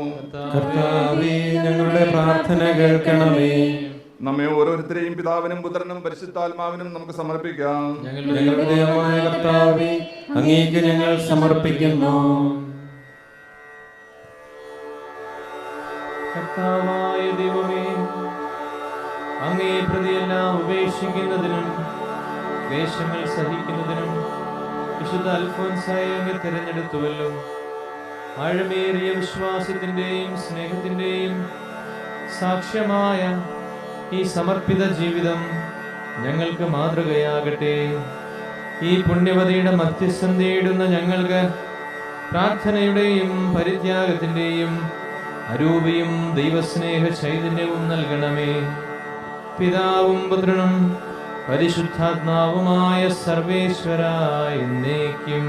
കർത്താവേ, ഞങ്ങളുടെ പ്രാർത്ഥന കേൾക്കണമേ. നമ്മെ ഓരോരുത്തരെയും പിതാവിനും പുത്രനും പരിശുദ്ധാത്മാവിനും നമുക്ക് സമർപ്പിക്കാം. ഞങ്ങളുടെ ദൈവമായ കർത്താവേ, അങ്ങേക്ക് ഞങ്ങൾ സമർപ്പിക്കുന്നു. കർത്താവായ ദൈവമേ, അങ്ങേ പ്രതിയെല്ലാം ഉപേക്ഷിക്കുന്നതിനും ക്ലേശങ്ങൾ സഹിക്കുന്നതിനും വിശുദ്ധ അൽഫോൻസായെ അങ്ങ് തിരഞ്ഞെടുത്തുവല്ലോ. ആഴമേറിയ വിശ്വാസത്തിൻ്റെയും സ്നേഹത്തിൻ്റെയും സാക്ഷ്യമായ ഈ സമർപ്പിത ജീവിതം ഞങ്ങൾക്ക് മാതൃകയാകട്ടെ. ഈ പുണ്യവതിയുടെ മധ്യസ്ഥം തേടുന്ന ഞങ്ങൾക്ക് പ്രാർത്ഥനയുടെയും പരിത്യാഗത്തിൻ്റെയും അരൂപിയും ദൈവസ്നേഹ ചൈതന്യവും നൽകണമേ. പിതാവും പുത്രനും പരിശുദ്ധാത്മാവുമായ സർവേശ്വരായ എന്നേക്കും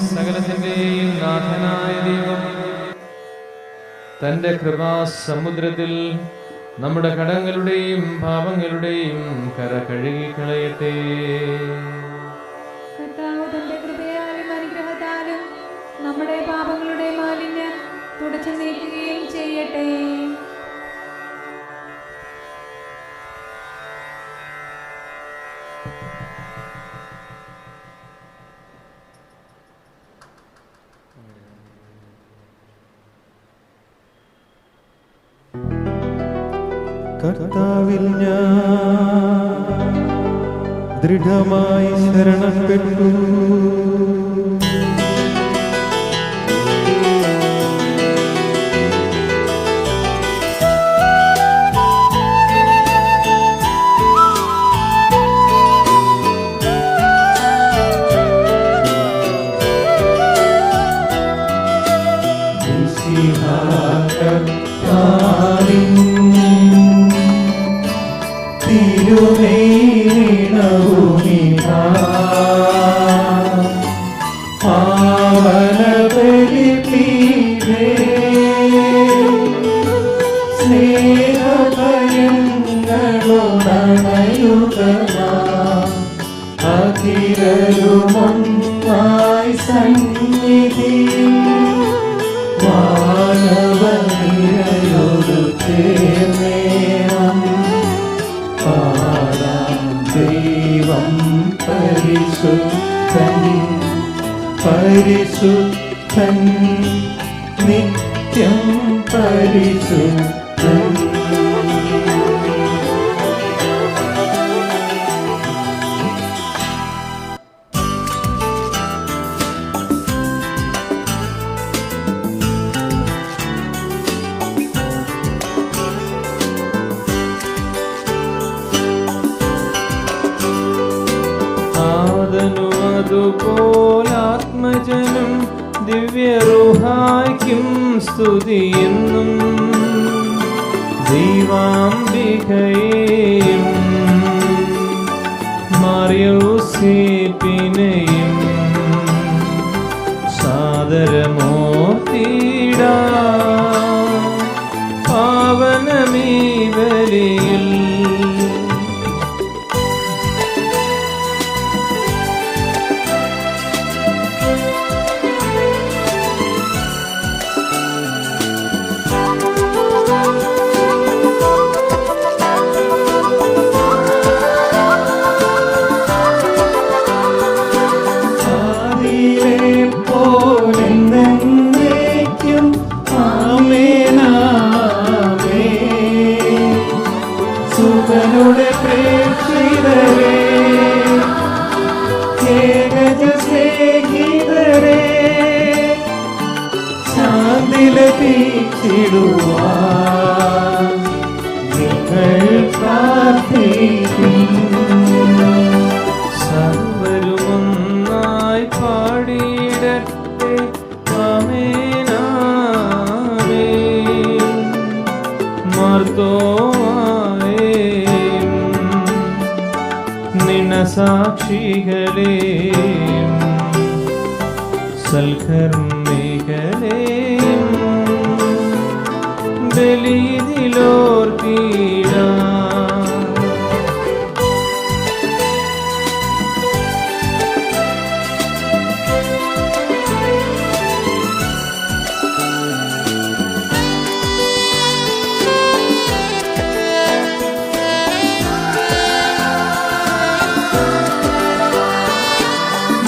സകലത്തിന്റെയും നാഥനായ ദൈവം തന്റെ കൃപാസമുദ്രത്തിൽ നമ്മുടെ കടങ്ങളുടെയും പാപങ്ങളുടെയും കര കഴുകിക്കളയട്ടെ. കർത്താവ് തന്റെ കൃപയാലും അനുഗ്രഹത്താലും നമ്മുടെ പാപങ്ങളുടെ മാലിന്യം തുടച്ചു നീക്കുകയും ചെയ്യട്ടെ. കർത്താവിൽ ഞാൻ ദൃഢമായി ശരണപ്പെട്ടു. പരിശുദ്ധൻ നിത്യം പരിശുദ്ധൻ. അതുപോലാത്മജനം ദിവ്യറുഹായ്ക്കും സ്തുതിയെന്നും ദൈവാംബികയെയും മറിയൂസേപ്പിനെയും സാദരമോർത്തിടാ പാവനമീ ബലിയിൽ. സുതനുടെ പ്രേക്ഷിതരേ, ഏകജ സ്നേഹിതരേ, ശാന്തി ലഭിച്ചിടുവാൻ നിങ്ങൾ പ്രാർത്ഥിക്കും. സർവരുമൊന്നായി പാടിയിടട്ടെ ആമേനാമേൻ. മർത്തോമായേയും നിണസാക്ഷികളെയും സൽക്കർമ്മികളെയും ബലിയിലോർത്തിടാ.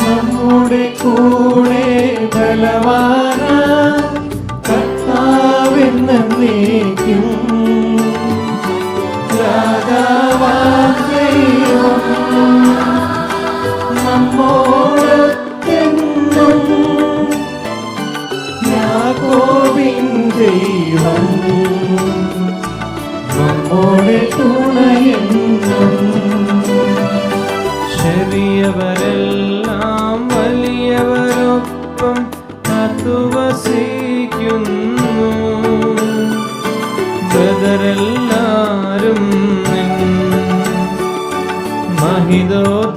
നമ്മുടെ കൂടെ ബലവാന കർത്താവെന്നേക്കും രാജാവാം ദൈവം നമ്മോടൊത്തെന്നും യാക്കോബിൻ ദൈവം നമ്മോടെ തുണയെന്നും. ചെറിയവരെല്ലാം വലിയവരൊപ്പം കാത്തുവസിക്കുന്നു. ബ്രദരെല്ലാരും നിൻ മഹിതോത്ഥാനത്തിൽ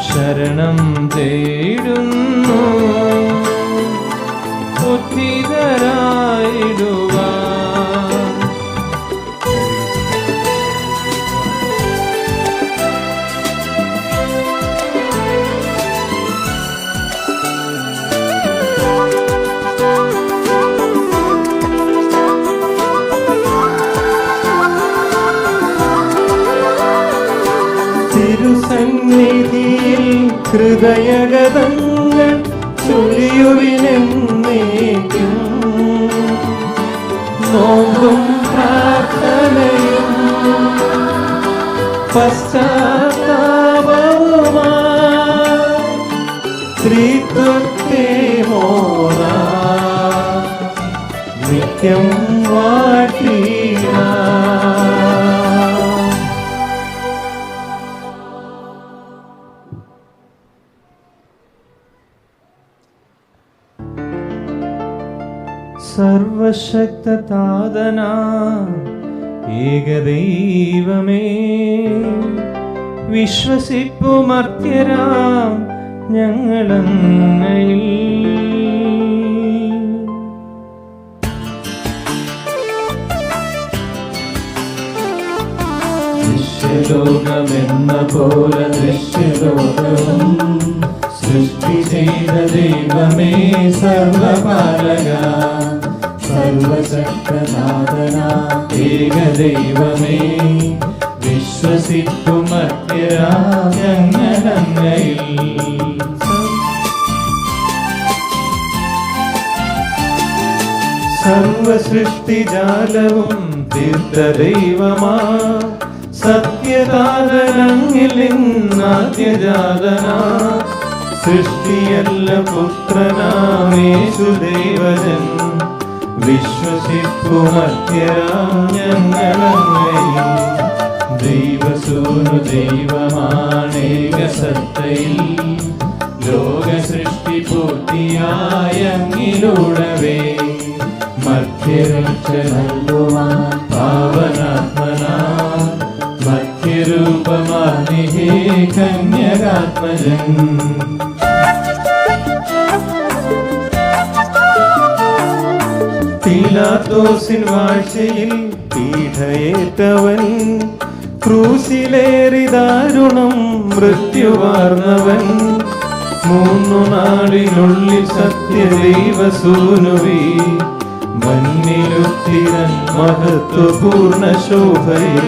ശരണം തേടുന്നു. ഉദ്ധിതരായിടുവാൻ തിരുസന്നിധിയിൽ ഹൃദയഗതങ്ങൾ ചൊരിയുവിനെന്നേക്കും. നോമ്പും പ്രാർത്ഥനയും പശ്ചാത്താപവുമായി ത്രിത്വത്തെ മോറാ നിത്യം വാഴ്ത്തിടാ. സർവശക്തതാതനാ ഏകദൈവമേ, വിശ്വസിപ്പുമർത്യരാം ഞങ്ങളങ്ങയിൽ. ദൃശ്യലോകമെന്ന പോലെ ദൃശ്യലോകവും സൃഷ്ടി ചെയ്ത ദൈവമേ സർവപാലക സർവശക്തനാഥന ഏകദൈവമേ, വിശ്വസിപ്പുമർത്യരാം ഞങ്ങളങ്ങയിൽ. സർവസൃഷ്ടിജാലവും തീർത്ത ദൈവമാ സത്യദാതനങ്ങിൽ നിന്നാദ്യജാതനാ സൃഷ്ടിയല്ല പുത്രനാമേശുദേവജൻ വിശ്വസിപ്പുമത്യരാം ഞങ്ങളങ്ങയിൽ ദൈവസൂനു ദൈവമാണേക സത്തയിൽ ലോക സൃഷ്ടി പൂർത്തിയായ അങ്ങിലൂടവേ മധ്യരക്ഷ നൽകുവാൻ പാവനാത്മനാ മധ്യരൂപമാനിഹേ കന്യകാത്മജൻ പീലാത്തോസിൻ വാഴ്ചയിൽ പീഠയേറ്റവൻ ക്രൂശിലേറി ദാരുണം മൃത്യുവാർന്നവൻ 3 നാളിനുള്ളിൽ സത്യദൈവസൂനുവി മന്നിലുത്തിരൻ മഹത്വപൂർണ ശോഭയിൽ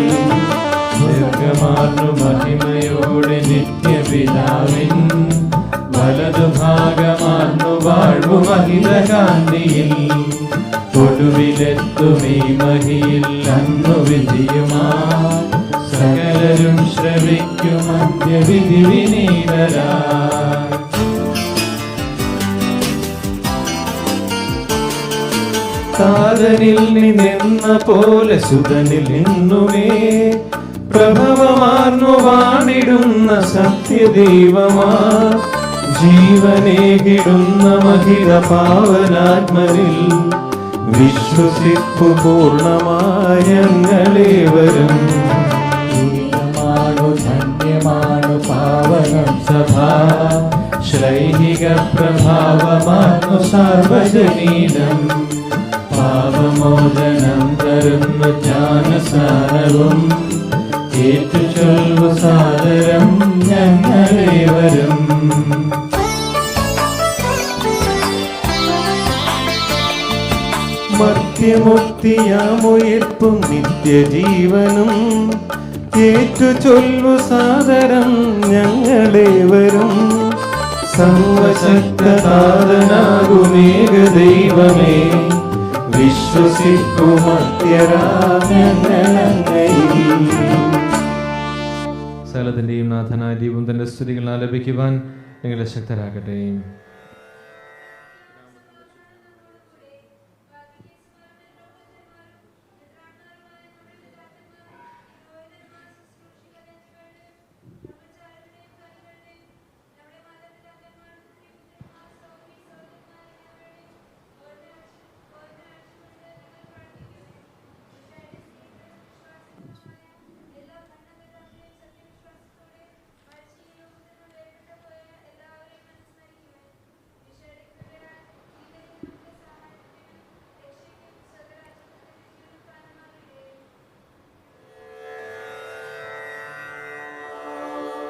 ദീർഘമാർന്നു മഹിമയോടെ നിത്യപിതാവിൻ വലതുഭാഗമാർന്നു വാഴ്വു മഹിതകാന്തിയിൽ ഒടുവിലെത്തുമീ മഹിയിൽ അന്നു വിധിയുമാ സകലരും ശ്രവിക്കും അന്ത്യവിധി വിനീതരാ താതനിൽ നിന്നെന്ന പോലെ സുതനിൽ നിന്നുമേ പ്രഭവമാർന്നു വാണിടുന്ന സത്യദൈവമാ ജീവനേകിടുന്ന മഹിത പാവനാത്മനിൽ വിശ്വസിപ്പു പൂർണ്ണമായങ്ങളേവരും ധന്യമാണു പാവനം സഭാ ശ്ലൈഹിക പ്രഭാവമാർന്നു സാർവജനീനം പാപമോചനം തരുന്നു ജ്ഞാനസാരവും ഏറ്റുചൊല്ലു സാദരം ഞങ്ങളേവരും മധ്യമുക്തിയാമുയർപ്പും നിത്യജീവനും ഏറ്റുചൊല്ലു സാദരം ഞങ്ങളേവരും സർവശക്തനാകുമേക ദൈവമേ സകലത്തിന്റെയും നാഥനായ ദൈവം തന്റെ സ്തുതികൾ ആലപിക്കുവാൻ നിങ്ങളെ ശക്തരാക്കട്ടെ.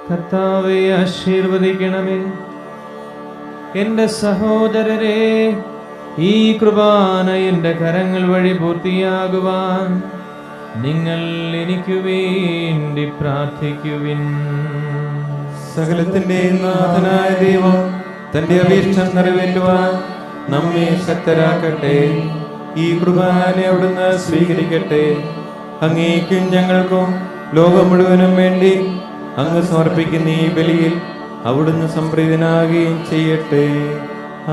കർത്താവെ ആശീർവദിക്കണമേ. എൻ്റെ സഹോദരരെ, ഈ കുർബാന എൻ്റെ കരങ്ങൾ വഴി പൂർത്തിയാകുവാൻ നിങ്ങൾ എനിക്ക് വേണ്ടി പ്രാർത്ഥിക്കുവിൻ. സകലത്തിന്റെ നാഥനായ ദൈവം തന്റെ അപേക്ഷ നിറവേറ്റുവാൻ നമ്മെ ശക്തരാക്കട്ടെ. ഈ കുർബാന അവിടുന്ന് സ്വീകരിക്കട്ടെ. അങ്ങേക്കും ഞങ്ങൾക്കും ലോകം മുഴുവനും വേണ്ടി അങ്ങ് സമർപ്പിക്കുന്ന ഈ ബലിയിൽ അവിടുന്ന് സംപ്രീതനാകുകയും ചെയ്യട്ടെ.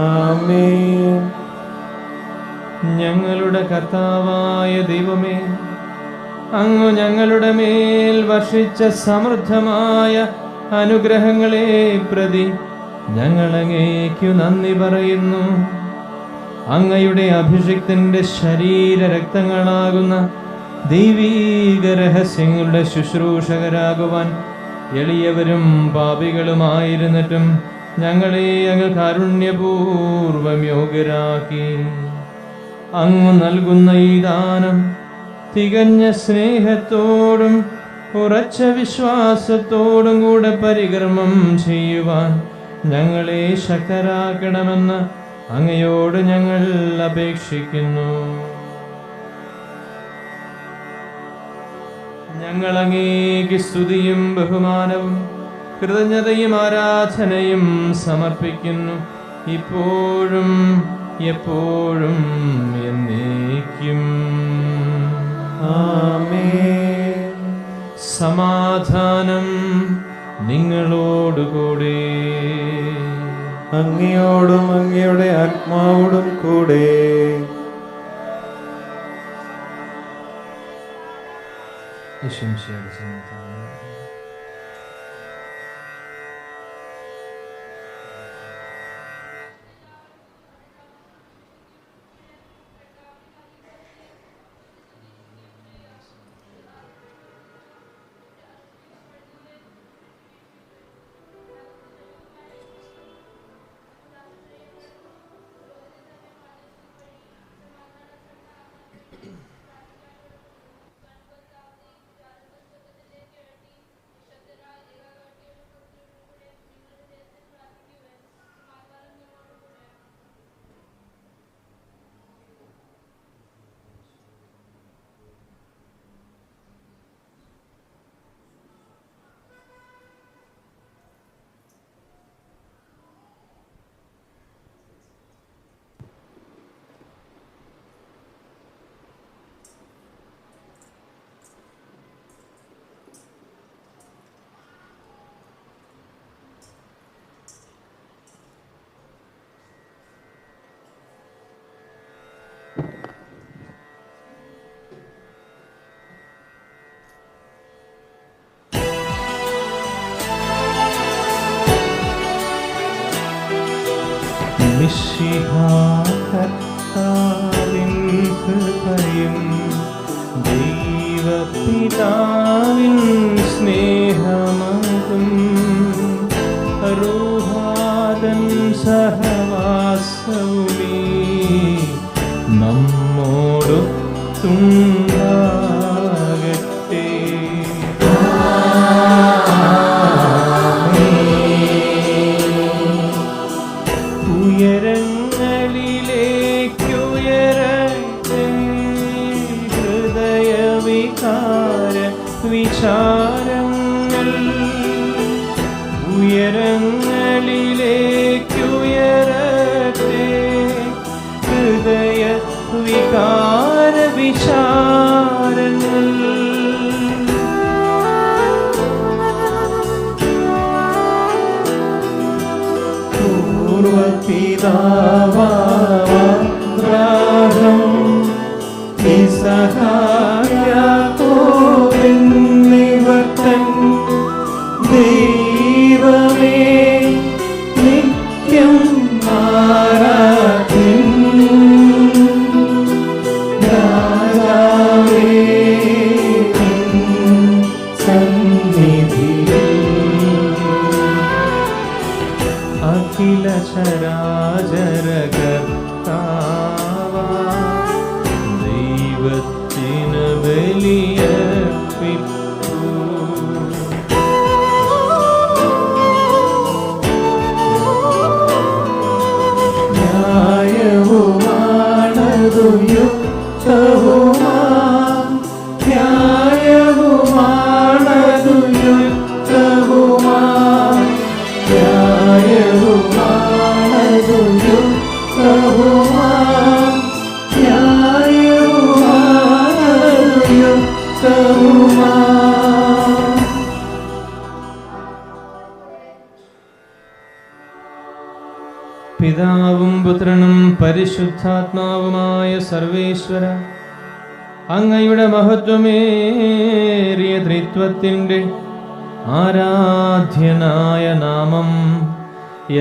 ആമേൻ. ഞങ്ങളുടെ കർത്താവായ ദൈവമേ, അങ്ങ് ഞങ്ങളുടെ മേൽ വർഷിച്ച സമൃദ്ധമായ അനുഗ്രഹങ്ങളെ പ്രതി ഞങ്ങൾ അങ്ങേക്കു നന്ദി പറയുന്നു. അങ്ങയുടെ അഭിഷിക്തന്റെ ശരീര രക്തങ്ങളാകുന്ന ദൈവീക രഹസ്യങ്ങളുടെ ശുശ്രൂഷകരാകുവാൻ എളിയവരും പാപികളുമായിരുന്നിട്ടും ഞങ്ങളെ അങ്ങ് കാരുണ്യപൂർവം യോഗ്യരാക്കി. അങ്ങ് നൽകുന്ന ഈ ദാനം തികഞ്ഞ സ്നേഹത്തോടും ഉറച്ച വിശ്വാസത്തോടും കൂടെ പരികർമ്മം ചെയ്യുവാൻ ഞങ്ങളെ ശക്തരാക്കണമെന്ന് അങ്ങയോട് ഞങ്ങൾ അപേക്ഷിക്കുന്നു. ഞങ്ങൾ അങ്ങേക്ക് സ്തുതിയും ബഹുമാനവും കൃതജ്ഞതയും ആരാധനയും സമർപ്പിക്കുന്നു, ഇപ്പോഴും എപ്പോഴും എന്നേക്കും. ആമേൻ. സമാധാനം നിങ്ങളോടുകൂടെ. അങ്ങയോടും അങ്ങയുടെ ആത്മാവോടും കൂടെ. മിശിഹാകർത്താവിൻ കൃപയും ദൈവപിതാവിൻ സ്നേഹമതും റൂഹാദൻ സഹവാസവുമീ നമ്മോടൊത്തുണ്ടാകട്ടെ. ഉയരങ്ങളിലേക്കുയരട്ടെ ഹൃദയവികാര വിചാരങ്ങൾ. ഉയരങ്ങളിലേക്കുയരട്ടെ ഹൃദയ വികാര വിചാരങ്ങൾ. പൂർവപിതാവാബ്രാഹം യാക്കോബെന്നിവർ തൻ ദൈവമേ നിത്യം ആരാധ്യൻ. രാജാവേ നിൻ സന്നിധിയിൽ അഖില ചരാചര കർത്താവാ ദൈവത്തിന് ബലിയർപ്പിപ്പൂ. ന്യായവുമാണതു യുക്തവുമാം. ന്യായവുമാണതു യുക്തവുമാം. ന്യായവുമാണതു യുക്തവുമാം. ന്യായവുമാണതു യുക്തവുമാം. പിതാവും പുത്രനും പരിശുദ്ധാത്മാവുമായ സർവേശ്വര, അങ്ങയുടെ മഹത്വമേറിയ ത്രിത്വത്തിൻ്റെ ആരാധ്യനായ നാമം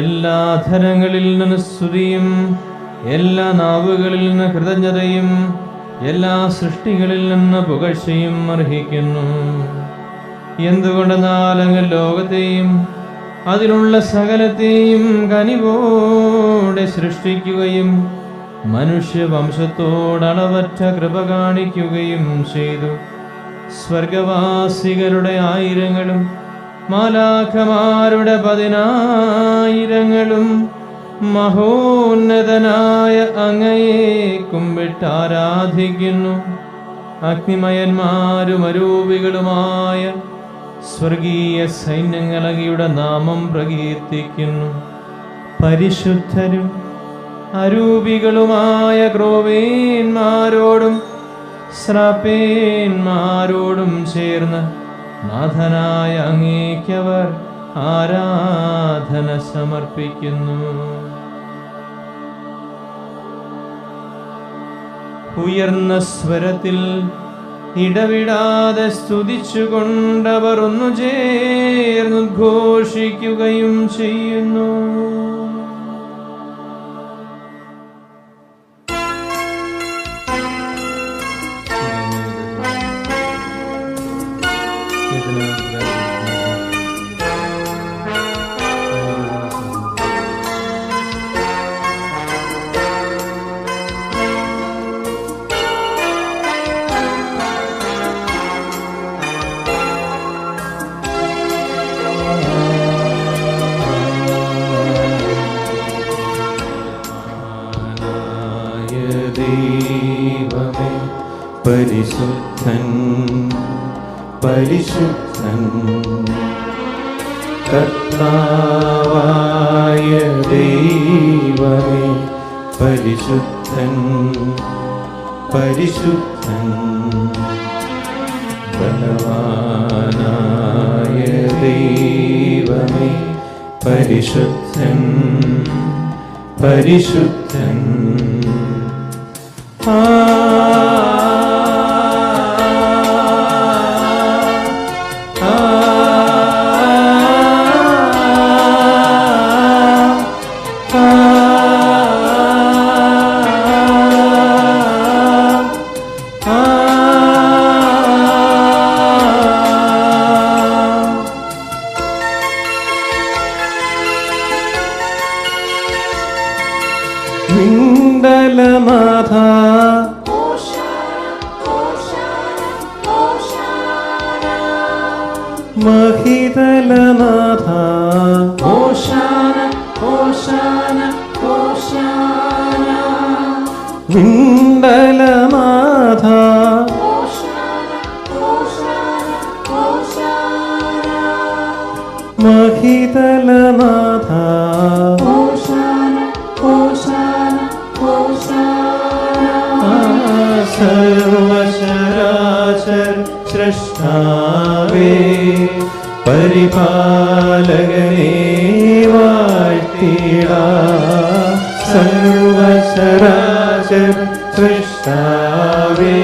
എല്ലാ ധരങ്ങളിൽ നിന്ന് സ്തുതിയും എല്ലാ നാവുകളിൽ നിന്ന് കൃതജ്ഞതയും എല്ലാ സൃഷ്ടികളിൽ നിന്ന് പുകഴ്ചയും അർഹിക്കുന്നു. എന്തുകൊണ്ടെന്നാൽ അങ്ങ് ലോകത്തെയും അതിലുള്ള സകലത്തെയും കനിവോടെ സൃഷ്ടിക്കുകയും മനുഷ്യവംശത്തോടളവറ്റ കൃപ കാണിക്കുകയും ചെയ്തു. സ്വർഗവാസികളുടെ ആയിരങ്ങളും മാലാഖമാരുടെ 10,000ങ്ങളും മഹോന്നതനായ അങ്ങയെ കുമ്പിട്ടാരാധിക്കുന്നു. അഗ്നിമയന്മാരും അരൂപികളുമായ സ്വർഗീയ സൈന്യങ്ങൾ അങ്ങയുടെ നാമം പ്രകീർത്തിക്കുന്നു. പരിശുദ്ധരും അരൂപികളുമായ ക്രോവേന്മാരോടും ശ്രാപ്പേന്മാരോടും ചേർന്ന് നാഥനായ അങ്ങേക്കവർ ആരാധന സമർപ്പിക്കുന്നു. ഉയർന്ന സ്വരത്തിൽ ഇടവിടാതെ സ്തുതിച്ചുകൊണ്ടവർ ഒന്നു ചേർന്ന് ഘോഷിക്കുകയും ചെയ്യുന്നു. ദൈവമേ പരിശുദ്ധൻ പരിശുദ്ധൻ കർത്താവായ ദൈവമേ പരിശുദ്ധൻ പരിശുദ്ധൻ ബലവാനായ ദൈവമേ പരിശുദ്ധൻ പരിശുദ്ധൻ വിണ്ടലനാഥ മഹിതലനാഥ ഓശാന ഓശാന ഓശാന വിണ്ടലനാഥ മഹിതലനാഥ സർവശരാചര സൃഷ്ടാവേ പരിപാലകനേ വാഴ്ത്തിടാ സർവശരാചര സൃഷ്ടാവേ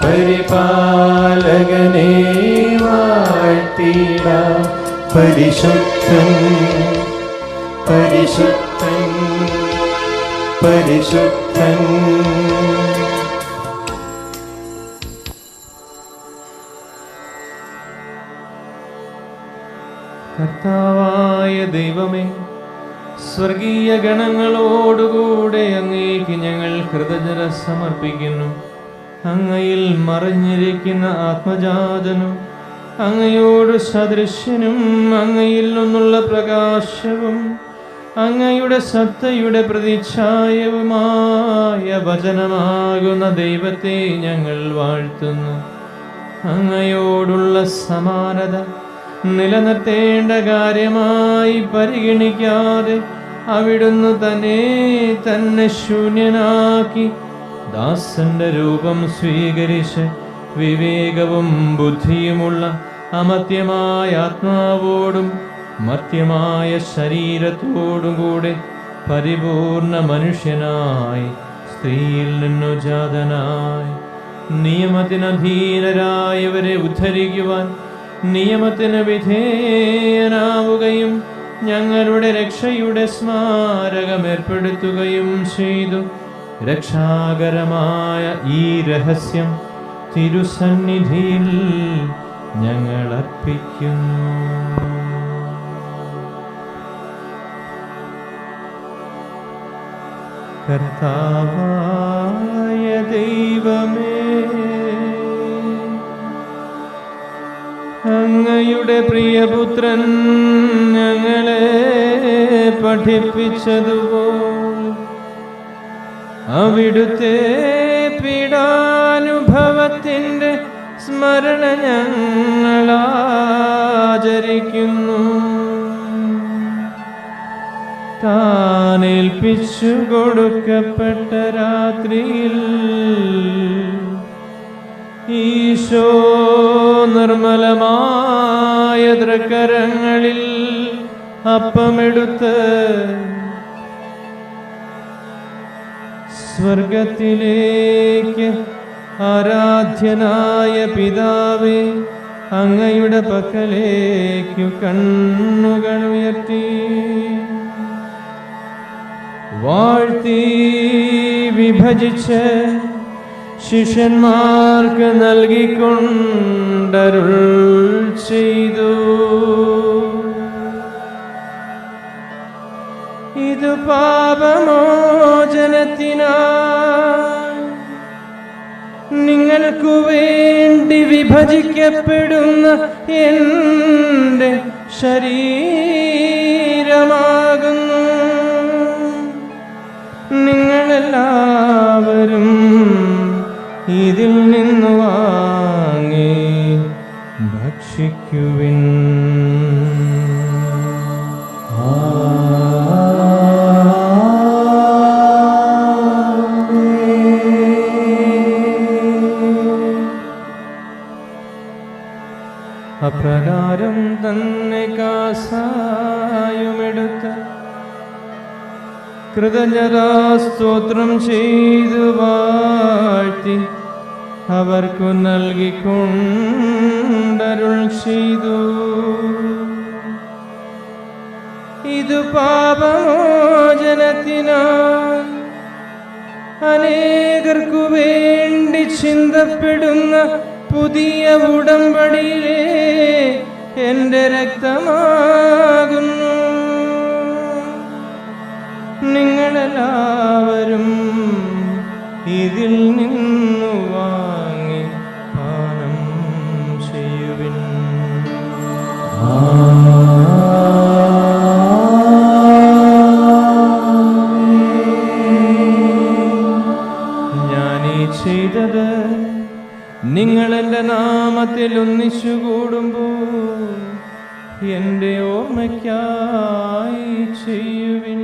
പരിപാലകനേ വാഴ്ത്തിടാ പരിശുദ്ധൻ പരിശുദ്ധൻ പരിശുദ്ധൻ കർത്താവായ ദൈവമേ, സ്വർഗീയ ഗണങ്ങളോടുകൂടെ അങ്ങേക്ക് ഞങ്ങൾ കൃതജ്ഞത സമർപ്പിക്കുന്നു. അങ്ങയിൽ മറഞ്ഞിരിക്കുന്ന ആത്മജാതനും അങ്ങയോട് സദൃശ്യനും അങ്ങയിൽ നിന്നുള്ള പ്രകാശവും അങ്ങയുടെ സത്തയുടെ പ്രതിച്ഛായവുമായ വചനമാകുന്ന ദൈവത്തെ ഞങ്ങൾ വാഴ്ത്തുന്നു. അങ്ങയോടുള്ള സമാനത നിലനിർത്തേണ്ട കാര്യമായി പരിഗണിക്കാതെ അവിടുന്ന് തന്നെ ശൂന്യനാക്കി ദാസന്റെ രൂപം സ്വീകരിച്ച് വിവേകവും ബുദ്ധിയുമുള്ള അമർത്യമായ ആത്മാവോടും മർത്യമായ ശരീരത്തോടും കൂടെ പരിപൂർണ മനുഷ്യനായി സ്ത്രീയിൽ നിന്നു ജാതനായി നിയമത്തിനധീനരായവരെ ഉദ്ധരിക്കുവാൻ നിയമത്തിന് വിധേയനാവുകയും ഞങ്ങളുടെ രക്ഷയുടെ സ്മാരകം ഏർപ്പെടുത്തുകയും ചെയ്തു. രക്ഷാകരമായ ഈ രഹസ്യം തിരുസന്നിധിയിൽ ഞങ്ങൾ അർപ്പിക്കുന്നു. കർത്താവായ ദൈവമേ, അങ്ങയുടെ പ്രിയപുത്രൻ ഞങ്ങളെ പഠിപ്പിച്ചതുപോലെ അവിടുത്തെ പീഡാനുഭവത്തിൻ്റെ സ്മരണ ഞങ്ങൾ ആചരിക്കുന്നു. താൻ ഏൽപ്പിച്ചു കൊടുക്കപ്പെട്ട രാത്രിയിൽ ഈശോ നിർമ്മലമായ തൃക്കരങ്ങളിൽ അപ്പമെടുത്ത് സ്വർഗത്തിലേക്ക് ആരാധ്യനായ പിതാവേ, അങ്ങയുടെ പക്കലേക്കു കണ്ണുകൾ ഉയർത്തി വാഴ്ത്തി വിഭജിച്ച് ശിഷ്യന്മാർക്ക് നൽകിക്കൊണ്ടരുൾ ചെയ്തു. ഇത് പാപമോചനത്തിനായി നിങ്ങൾക്കു വേണ്ടി വിഭജിക്കപ്പെടുന്ന എൻ്റെ ശരീരമാകുന്നു. നിങ്ങളെല്ലാവരും ഇതിൽ നിന്ന് വാങ്ങി ഭക്ഷിക്കുവിൻ. അപ്രകാരം തന്നെ കാസായുമെടുത്ത് കൃതജ്ഞതാസ്തോത്രം ചെയ്തു വാഴ്ത്തി അവർക്കു നൽകിക്കൊണ്ടരുൾ ചെയ്തു. ഇത് പാപമോചനത്തിനായി അനേകർക്കു വേണ്ടി ചിന്തപ്പെടുന്ന പുതിയ ഉടമ്പടിയിലെ എൻ്റെ രക്തമാകുന്നു. നിങ്ങളെല്ലാവരും ഇതിൽ നിന്നു വാങ്ങി പാനം ചെയ്യുവിൻ. ഞാനീ ചെയ്തത് നിങ്ങൾ എൻ്റെ നാമത്തിൽ ഒന്നിച്ചു കൂടുമ്പോൾ എൻ്റെ ഓർമ്മയ്ക്കായി ചെയ്യുവിൻ.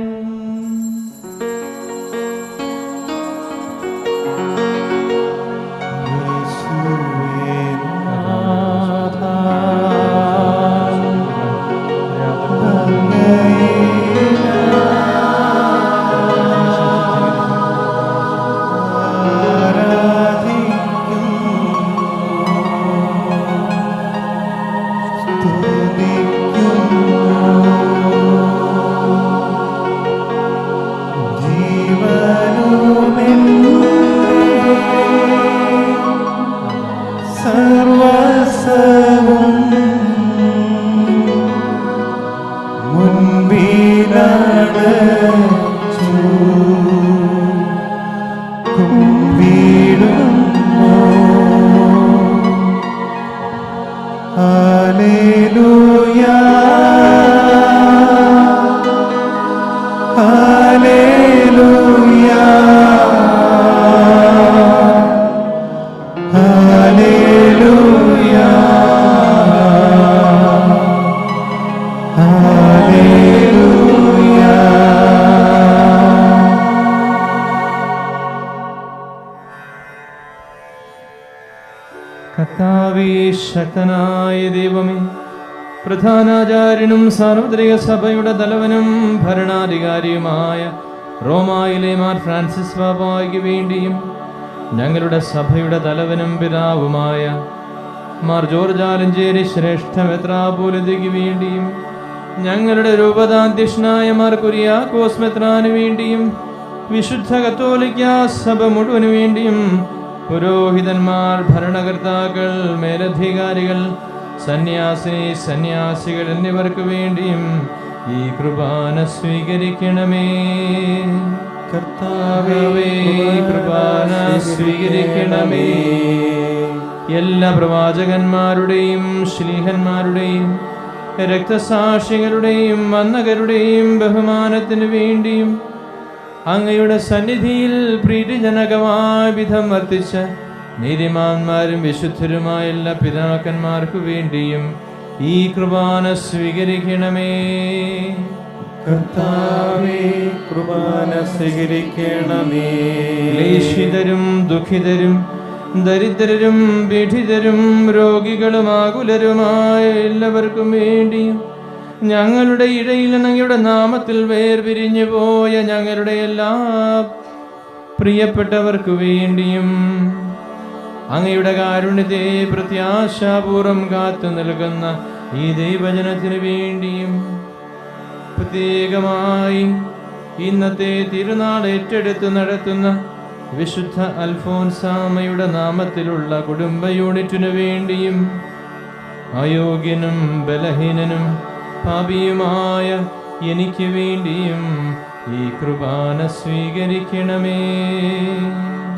കർത്താവേ, ശക്തനായ ദൈവമേ, പ്രധാനാചാര്യനും സാർവത്രിക സഭയുടെ തലവനും ഭരണാധികാരിയുമായ റോമായിലെ മാർ ഫ്രാൻസിസ് പാപ്പായ്ക്ക് വേണ്ടിയും ഞങ്ങളുടെ സഭയുടെ തലവനും പിതാവുമായ മാർ ജോർജ് ആലഞ്ചേരി ശ്രേഷ്ഠ മെത്രാപ്പോലിത്തയ്ക്ക് വേണ്ടിയും ഞങ്ങളുടെ രൂപതാധ്യക്ഷനായ മാർ കുര്യാക്കോസ് മെത്രാന് വേണ്ടിയും വിശുദ്ധ കത്തോലിക്ക സഭ മുഴുവന് വേണ്ടിയും പുരോഹിതന്മാർ, ഭരണകർത്താക്കൾ, മേലധികാരികൾ, സന്യാസികൾ എന്നിവർക്ക് വേണ്ടിയും ഈ കൃപാന സ്വീകരിക്കണമേ. കർത്താവേ, കൃപാന സ്വീകരിക്കണമേ. എല്ലാ പ്രവാചകന്മാരുടെയും ശ്ലീഹന്മാരുടെയും രക്തസാക്ഷികളുടെയും വന്ദകരുടെയും ബഹുമാനത്തിനു വേണ്ടിയും അങ്ങയുടെ സന്നിധിയിൽ പ്രീതിജനകമായ വിധം വർത്തിച്ച നീതിമാന്മാരും വിശുദ്ധരുമായ എല്ലാ പിതാക്കന്മാർക്കു വേണ്ടിയും ഈ കൃപാന സ്വീകരിക്കണമേ. കർത്താവേ, കുർബാന സ്വീകരിക്കണമേ. ക്ലേശിതരും ദുഃഖിതരും ദരിദ്രരും പീഡിതരും രോഗികളും ആകുലരുമായ എല്ലാവർക്കും വേണ്ടിയും ഞങ്ങളുടെ ഇടയിൽ അങ്ങയുടെ നാമത്തിൽ വേർപിരിഞ്ഞു പോയ ഞങ്ങളുടെ എല്ലാ പ്രിയപ്പെട്ടവർക്ക് വേണ്ടിയും അങ്ങയുടെ കാരുണ്യത്തെ പ്രത്യാശാപൂർവം കാത്തു നൽകുന്ന ഈ ദൈവജനത്തിന് വേണ്ടിയും പ്രത്യേകമായി ഇന്നത്തെ തിരുനാൾ ഏറ്റെടുത്ത് നടത്തുന്ന വിശുദ്ധ അൽഫോൻസാമയുടെ നാമത്തിലുള്ള കുടുംബ യൂണിറ്റിനു വേണ്ടിയും അയോഗ്യനും ബലഹീനനും പാപിയുമായ എനിക്ക് വേണ്ടിയും ഈ കുർബാന സ്വീകരിക്കണമേ.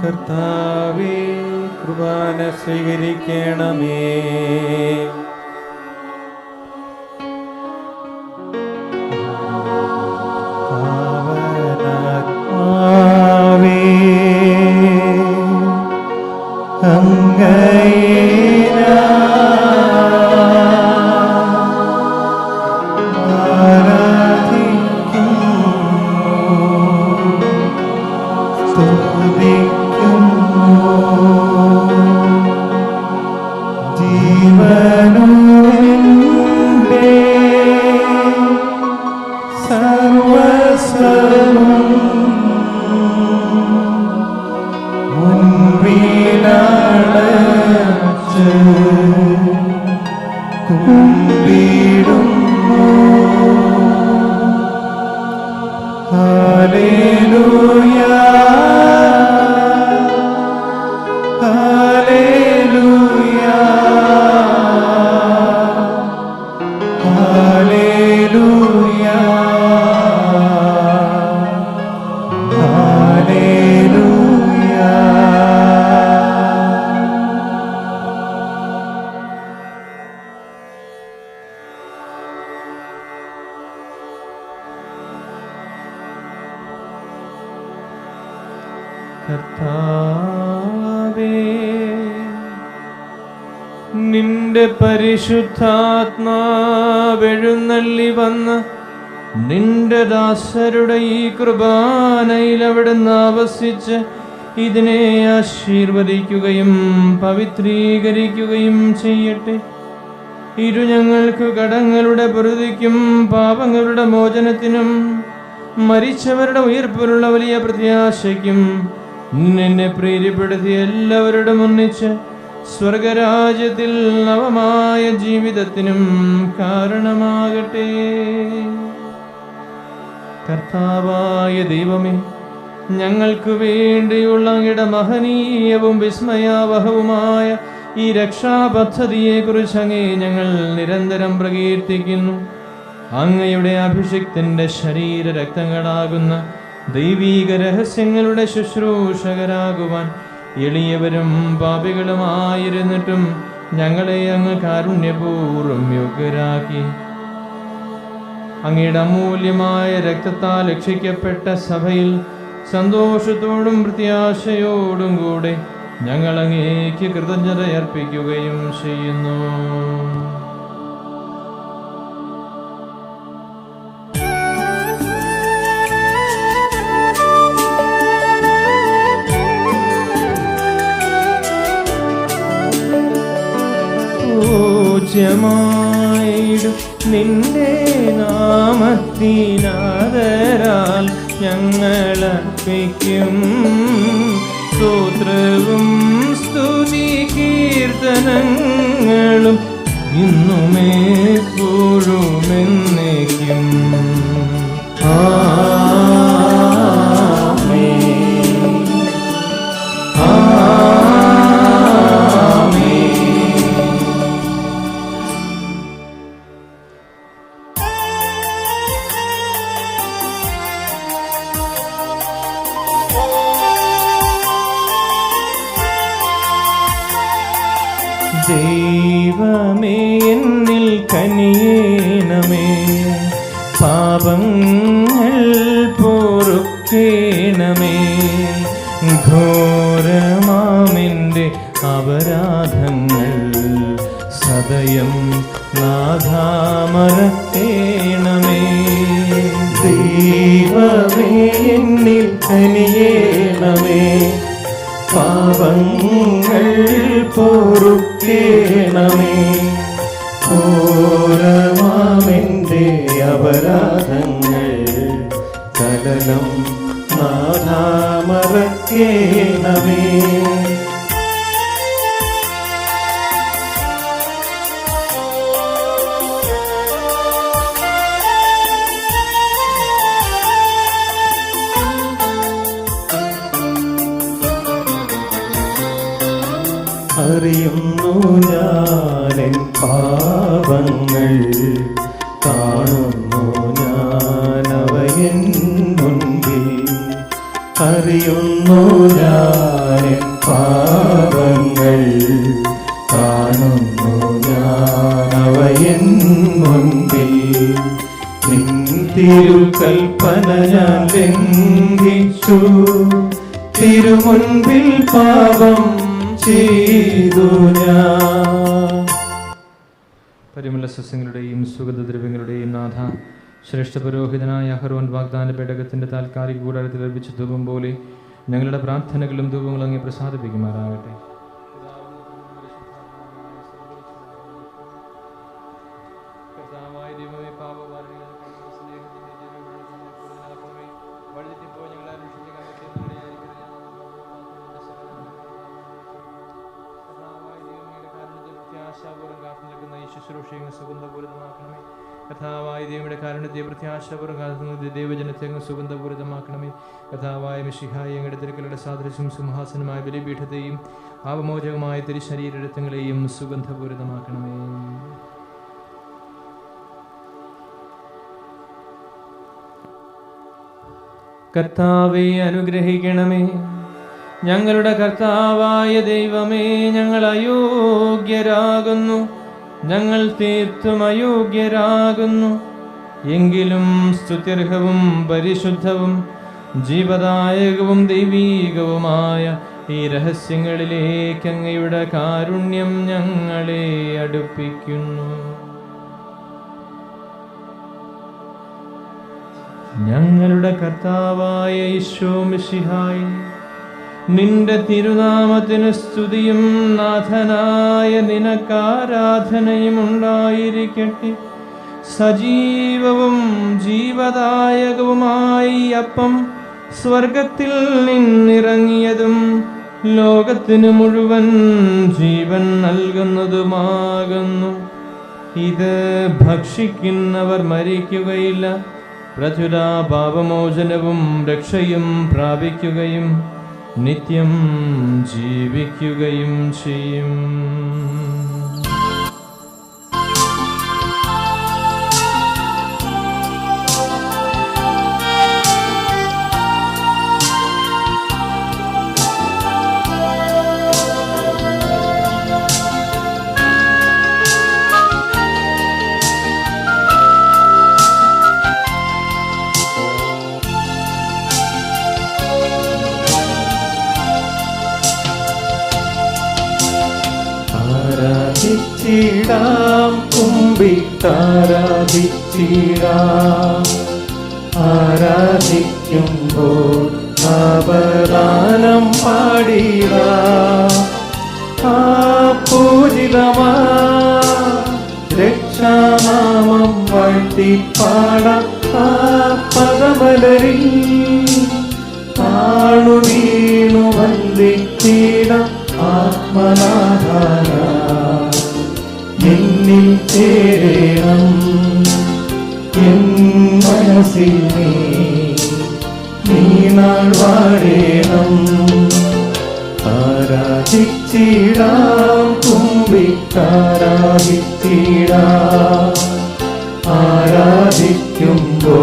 കർത്താവേ, കുർബാന സ്വീകരിക്കണമേ. പാവനാത്മാവേ, അങ്ങയെ കർത്താവേ, നിന്റെ പരിശുദ്ധാത്മാവെഴുന്നള്ളി വന്ന് നിന്റെ ദാസരുടെ ഈ കുർബാനയിൽ അവിടുന്ന് ആവസിച്ച് ഇതിനെ ആശീർവദിക്കുകയും പവിത്രീകരിക്കുകയും ചെയ്യട്ടെ. ഇരു ഞങ്ങൾക്ക് കടങ്ങളുടെ പൊറുതിക്കും പാപങ്ങളുടെ മോചനത്തിനും മരിച്ചവരുടെ ഉയർപ്പിലുള്ള വലിയ പ്രത്യാശയ്ക്കും നിന്നെ പ്രേരിപ്പെടുത്തി എല്ലാവരുടെ ഒന്നിച്ച് സ്വർഗരാജ്യത്തിൽ നവമായ ജീവിതത്തിനും കാരണമാകട്ടെ. കർത്താവായ ദൈവമേ, ഞങ്ങൾക്ക് വേണ്ടിയുള്ള അങ്ങയുടെ മഹനീയവും വിസ്മയാവഹവുമായ ഈ രക്ഷാപദ്ധതിയെക്കുറിച്ച് അങ്ങേ ഞങ്ങൾ നിരന്തരം പ്രകീർത്തിക്കുന്നു. അങ്ങയുടെ അഭിഷിക്തന്റെ ശരീര രക്തങ്ങളാകുന്ന ദൈവീക രഹസ്യങ്ങളുടെ ശുശ്രൂഷകരാകുവാൻ എളിയവരും പാപികളുമായിരുന്നിട്ടും ഞങ്ങളെ അങ്ങ് കാരുണ്യപൂർവ്വം യോഗ്യരാക്കി. അങ്ങയുടെ അമൂല്യമായ രക്തത്താൽ രക്ഷിക്കപ്പെട്ട സഭയിൽ സന്തോഷത്തോടും പ്രത്യാശയോടും കൂടെ ഞങ്ങൾ അങ്ങേക്ക് കൃതജ്ഞത അർപ്പിക്കുകയും ചെയ്യുന്നു. പൂജ്യമായിടും നിന്റെ നാമത്തിനാദരാൽ ഞങ്ങളർപ്പിക്കും സ്തോത്രവും സ്തുതി കീർത്തനങ്ങളും ഇന്നുമേ എപ്പോഴുമെന്നേക്കും. ദൈവമേ, എന്നിൽ കനിയേണമേ, പാപങ്ങൾ പൊറുക്കേണമേ, ഘോരമാമെൻ്റെ അപരാധങ്ങൾ സദയം നാഥാമറക്കേണമേ. ദൈവമേ എന്നിൽ കനിയേണമേ, പാപങ്ങൾ പൊറുക്കേണമേ, ഘോരമാമെന്റെ അപരാധങ്ങൾ കലലം നാഥാ മറക്കേണമേ. അറിയുന്നു ഞാനെൻ പാപങ്ങൾ, കാണുന്നു ഞാനവയൻ മുൻപിൽ. അറിയുന്നു ഞാനെൻ പാപങ്ങൾ, കാണുന്നു ഞാനവയൻ മുൻപിൽ. നിൻ തിരുകൽപ്പന ഞാൻ ലംഘിച്ചു, തിരുമുൻപിൽ പാപം ചെയ്തു ഞാൻ. പരിമള സസ്യങ്ങളുടെയും സുഗന്ധദ്രവ്യങ്ങളുടെയും നാഥ, ശ്രേഷ്ഠ പുരോഹിതനായ അഹരോൻ വാഗ്ദാന പേടകത്തിന്റെ താൽക്കാലിക കൂടാരത്തിൽ ലഭിച്ച ധൂപം പോലെ ഞങ്ങളുടെ പ്രാർത്ഥനകളും ധൂപങ്ങളും അങ്ങേ പ്രസാദിപ്പിക്കുമാറാകട്ടെ. കഥാവായ ദൈവയുടെ കാരുണ്യത്തെ പ്രത്യാശപൂർവ്വം കാത്തുന്നത് ദൈവജനത്തെ സുഗന്ധപൂരിതമാക്കണമേ. കഥാവായ മിശിഹായ ഞങ്ങളുടെ തിരുക്കളുടെ സാദൃശ്യം സിംഹാസനമായ ബലിപീഠത്തെയും പാപമോചകമായ തിരുശരീരത്വങ്ങളെയും സുഗന്ധപൂരിതമാക്കണമേ. കർത്താവെ അനുഗ്രഹിക്കണമേ. ഞങ്ങളുടെ കർത്താവായ ദൈവമേ, ഞങ്ങൾ അയോഗ്യരാകുന്നു, ഞങ്ങൾ തീർത്തും അയോഗ്യരാകുന്നു. എങ്കിലും സ്തുത്യർഹവും പരിശുദ്ധവും ജീവദായകവും ദൈവീകവുമായ ഈ രഹസ്യങ്ങളിലേക്ക് അങ്ങയുടെ കാരുണ്യം ഞങ്ങളെ അടുപ്പിക്കുന്നു. ഞങ്ങളുടെ കർത്താവായ ഈശോ മിശിഹായേ, നിന്റെ തിരുനാമത്തിന് സ്തുതിയും നാഥനായ നിനക്കാരാധനയും ഉണ്ടായിരിക്കട്ടെ. സജീവവും ജീവദായകവുമായി അപ്പം സ്വർഗത്തിൽ നിന്നിറങ്ങിയതും ലോകത്തിന് മുഴുവൻ ജീവൻ നൽകുന്നതുമാകുന്നു. ഇത് ഭക്ഷിക്കുന്നവർ മരിക്കുകയില്ല, പ്രതുല പാപമോചനവും രക്ഷയും പ്രാപിക്കുകയും നിത്യം ജീവിക്കുകയും ചെയ്യും. ആരാധിച്ചിടാം, കുമ്പിട്ടാരാധിച്ചിടാം. ആരാധിക്കുമ്പോൾ ആപദാനം പാടിടാം. ആ പൂജിതമാ രക്ഷാനാമം വാഴ്ത്തിപ്പാടാം. ആ പദമലരിൽ താണു വീണു വന്ദിച്ചിടാം. ആത്മനാഥായ എന്നിൽ ചേരണം, എൻ മനസ്സിൽ നീ നാൾ വാഴേണം. ആരാധിച്ചിടാം, കുമ്പിട്ടാരാധിച്ചിടാം. ആരാധിക്കുമ്പോൾ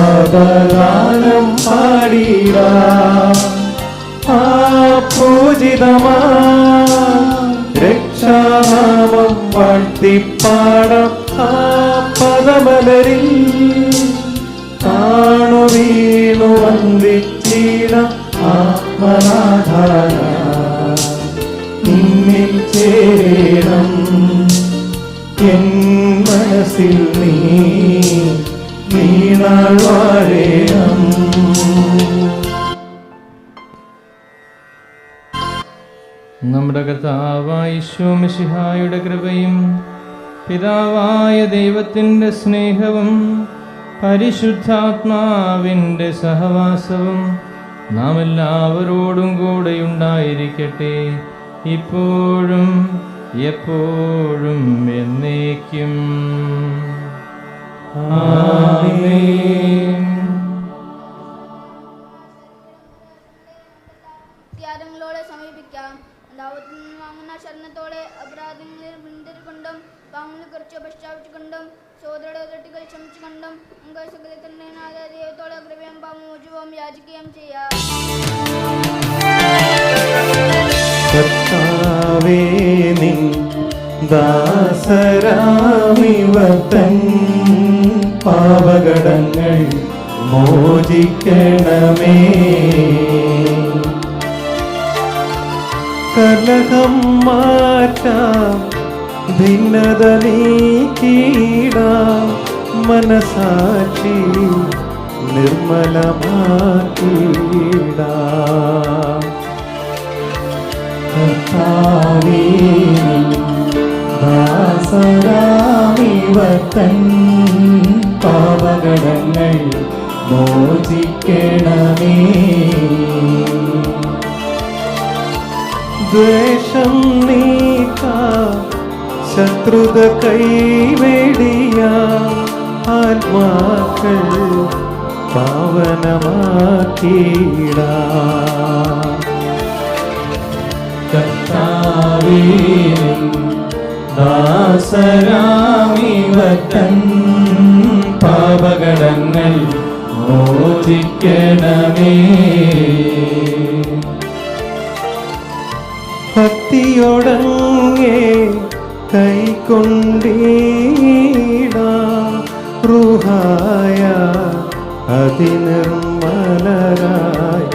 ആപദാനം പാടിടാം. ആ പൂജിതമാ രക്ഷാനാമം വാഴ്ത്തിപ്പാടാം. ആ പദമലരിൽ താണു വീണു വന്ദിച്ചിടാം. ആത്മനാഥായ നിന്നിൽ ചേരണം, എൻ മനസ്സിൽ നീ നീണാൾ വാഴേണം. നമ്മുടെ കർത്താവായ ഈശോ മിശിഹായുടെ കൃപയും പിതാവായ ദൈവത്തിൻ്റെ സ്നേഹവും പരിശുദ്ധാത്മാവിൻ്റെ സഹവാസവും നാം എല്ലാവരോടും കൂടെയുണ്ടായിരിക്കട്ടെ, ഇപ്പോഴും എപ്പോഴും എന്നേക്കും. ആമേൻ. ത്യാഗങ്ങളോടെ സമീപിക്കാം. ദൈവത്തിൽ നിന്ന് വാങ്ങുന്ന ശരണത്തോടെ അപരാധങ്ങളിൽ പിന്തിരിക്കൊണ്ടും പാവങ്ങളെ കുറിച്ച് പശ്ചാത്തപിച്ചുകൊണ്ടും സഹോദരരുടെ തെറ്റുകൾ ക്ഷമിച്ചുകൊണ്ടും നമുക്ക് സകലത്തിന്റെ ദൈവത്തോടെ കൃപയും പാപമോചനവും യാചിക്കുകയും ചെയ്യാം. കർത്താവേ നിൻ ദാസരാമിവർത്തൻ പാപകടങ്ങൾ മോചിക്കണമേ. കലഹം മാറ്റാം, ഭിന്നത നീക്കിടാം, മനസാക്ഷി നിർമ്മലമാക്കിടാം. കർത്താവേ നിൻ ദാസരാമിവർത്തൻ പാപകടങ്ങൾ മോചിക്കണമേ. ദ്വേഷം നീക്കാം, ശത്രുത കൈവെടിയാം, ആത്മാക്കൾ പാവനമാക്കിടാം. കർത്താവേ നിൻ ദാസരാമിവർത്തൻ പാപകടങ്ങൾ മോചിക്കണമേ. ഭക്തിയോടങ്ങേ കൈക്കൊണ്ടീടാം, റൂഹായ അതിനിർമ്മലരായി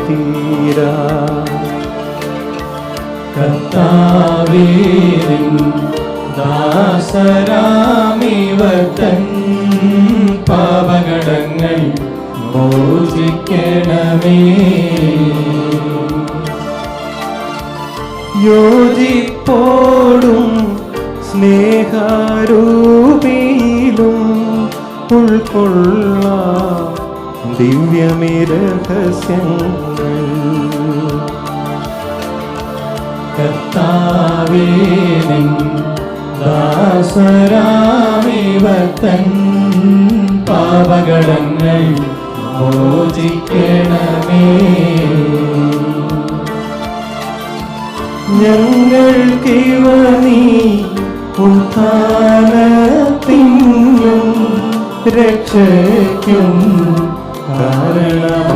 തീരാം. കർത്താവേ നിൻ ദാസരാമിവർത്തൻ പാപകടങ്ങൾ മോചിക്കണമേ. യോജിപ്പോടും സ്നേഹാരൂപിയിലും ഉൾക്കൊള്ളാം ദിവ്യമി രഹസ്യങ്ങൾ. കർത്താവേ നിൻ ദാസരാമിവർത്തൻ പാപകടങ്ങൾ മോചിക്കണമേ. ഞങ്ങൾക്കിവ നീ ഉത്ഥാനത്തിനും രക്ഷയ്ക്കും കാരണമാക്കണമേ.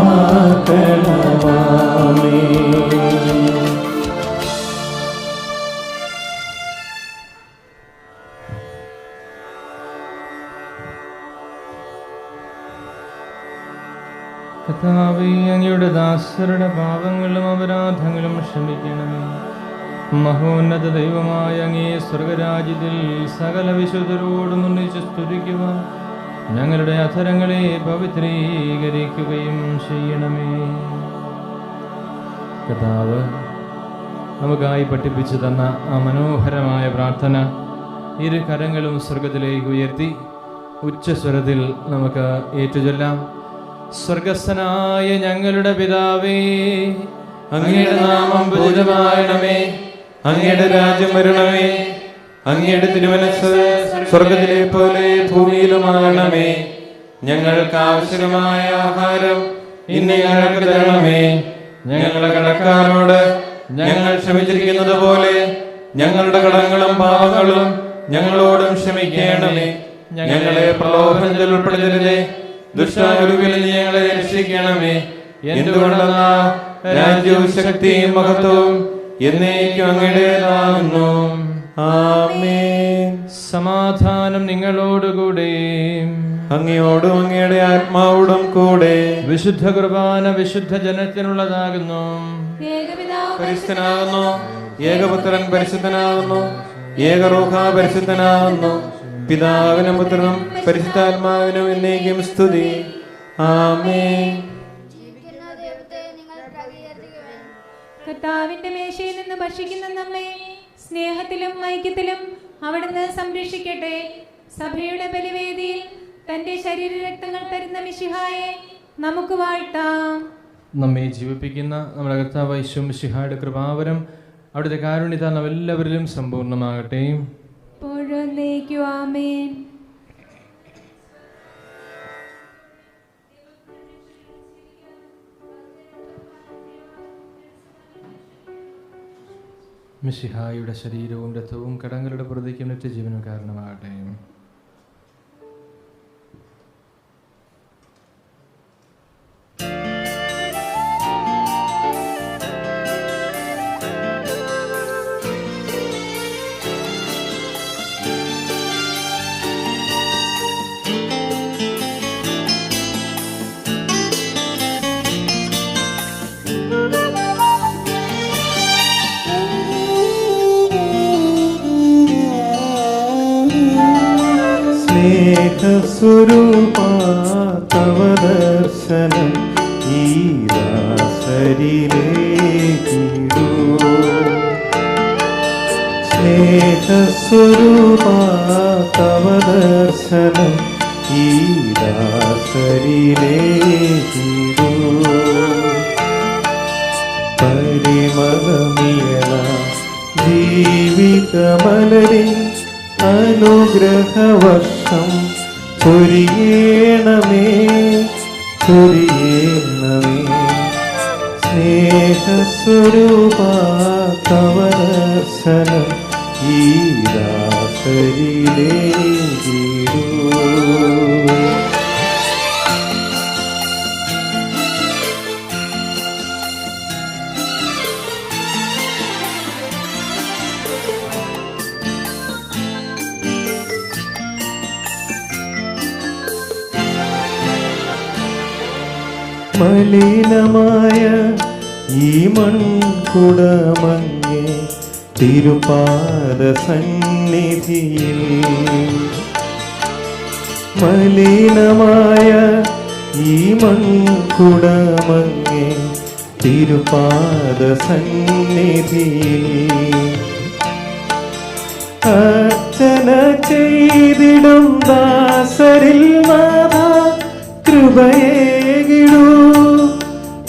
കർത്താവേ, അങ്ങയുടെ ദാസരുടെ പാപങ്ങളും അപരാധങ്ങളും ക്ഷമിക്കണമേ. മഹോന്നത ദൈവമായ അങ്ങേ സ്വർഗരാജ്യത്തിൽ സകല വിശുദ്ധരോടും ഒന്നിച്ച് സ്തുതിക്കുവാൻ ഞങ്ങളുടെ അധരങ്ങളെ പവിത്രീകരിക്കുകയും ചെയ്യണമേ. കർത്താവ് നമുക്കായി പഠിപ്പിച്ചു തന്ന ആ മനോഹരമായ പ്രാർത്ഥന ഇരു കരങ്ങളും സ്വർഗത്തിലേക്ക് ഉയർത്തി ഉച്ചസ്വരത്തിൽ നമുക്ക് ഏറ്റുചൊല്ലാം. സ്വർഗസ്ഥനായ ഞങ്ങളുടെ പിതാവേ, അങ്ങയുടെ നാമം പൂജിതമാകണമേ, അങ്ങയുടെ രാജ്യം വരണമേ, അങ്ങയുടെ തിരുമനസ്സ് സ്വർഗത്തിലെ പോലെ ഭൂമിയിലുമാകണമേ. ഞങ്ങൾക്ക് ആവശ്യമായ ആഹാരം ഇന്ന് ഞങ്ങൾക്ക് തരണമേ. ഞങ്ങളുടെ കടക്കാരോട് ഞങ്ങൾ ക്ഷമിച്ചിരിക്കുന്നത് പോലെ ഞങ്ങളുടെ കടങ്ങളും പാപങ്ങളും ഞങ്ങളോടും ക്ഷമിക്കണമേ. ഞങ്ങളെ പ്രലോഭനത്തിൽ ഉൾപ്പെടുത്തരുതേ, ദുഷ്ടാരൂപിൽ ഞങ്ങളെ രക്ഷിക്കണമേ. എന്തുകൊണ്ടെന്നാൽ രാജ്യവും ശക്തിയും മഹത്വവും എന്നേക്കും അങ്ങയുടേതാകുന്നു. ആമേൻ. സമാധാനം നിങ്ങളോടുകൂടെ, അങ്ങയോടും അങ്ങയുടെ ആത്മാവോടും കൂടെ. വിശുദ്ധ കുർബാന വിശുദ്ധ ജനത്തിനുള്ളതാകുന്നു. പരിശുദ്ധനാകുന്നു, ഏകപുത്രൻ പരിശുദ്ധനാകുന്നു, ഏകറൂഹ പരിശുദ്ധനാകുന്നു, പിതാവിനും പുത്രനും പരിശുദ്ധാത്മാവിനും എന്നേക്കും സ്തുതി. ആമേൻ. ജീവിക്കുന്ന ദൈവത്തെ നിങ്ങൾ പ്രകീർത്തിക്കുവിൻ. കർത്താവിന്റെ മേശയിൽ നിന്ന് ഭക്ഷിക്കുന്ന നമ്മെ സ്നേഹത്തിലും ഐക്യത്തിലും അവിടുന്ന് സംരക്ഷിക്കട്ടെ. സഭയുടെ ബലിവേദിയിൽ തന്റെ ശരീരരക്തങ്ങൾ തരുന്ന മിശിഹായെ നമുക്ക് വാഴ്ത്താം. നമ്മെ ജീവിപ്പിക്കുന്ന നമ്മുടെ കർത്താവ് യേശു മിശിഹായുടെ കൃപാവരം അവിടുത്തെ കാരുണ്യത്താൽ നാം എല്ലാവരിലും സമ്പൂർണ്ണമാകട്ടെ. ഇപ്പോഴും എന്നേക്കും ആമേൻ. മിശിഹായുടെ ശരീരവും രക്തവും കടങ്ങളുടെ പ്രതിക്കും നിത്യജീവനും കാരണമാകട്ടെ. സ്നേഹസ്വരൂപാ തവ ദർശനം ഈ ദാസരിലേക്കിടൂ. സ്നേഹസ്വരൂപാ തവ ദർശനം ഈ ദാസരിലേക്കിടൂ. പരിമളമിയന ജീവിതമലരിൽ അനുഗ്രഹവർഷം ചൊരിയണമേ ചൊരിയണമേ. സ്നേഹസ്വരൂപാ തവ ദർശനം ഈ ദാസരിലേക്കിടൂ. മലിനമായ ഈ മൺകുടമങ്ങേ തിരുപാദ സന്നിധിയിൽ. മലിനമായ ഈ മൺകുടമങ്ങേ തിരുപാദ സന്നിധിയിൽ. അർച്ചന ചെയ്തിടും ദാസരിൽ നാഥ കൃപയേകിടൂ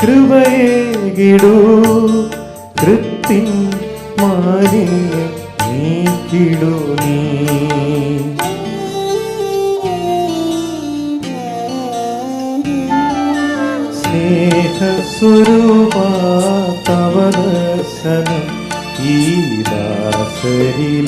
കൃപയേകിടൂ. കൃത്തിൻ മാലിന്യം നീക്കിടൂ നീ. സ്നേഹസ്വരൂപാ തവ ദർശനം ഈ ദാസരിലേക്കിടൂ.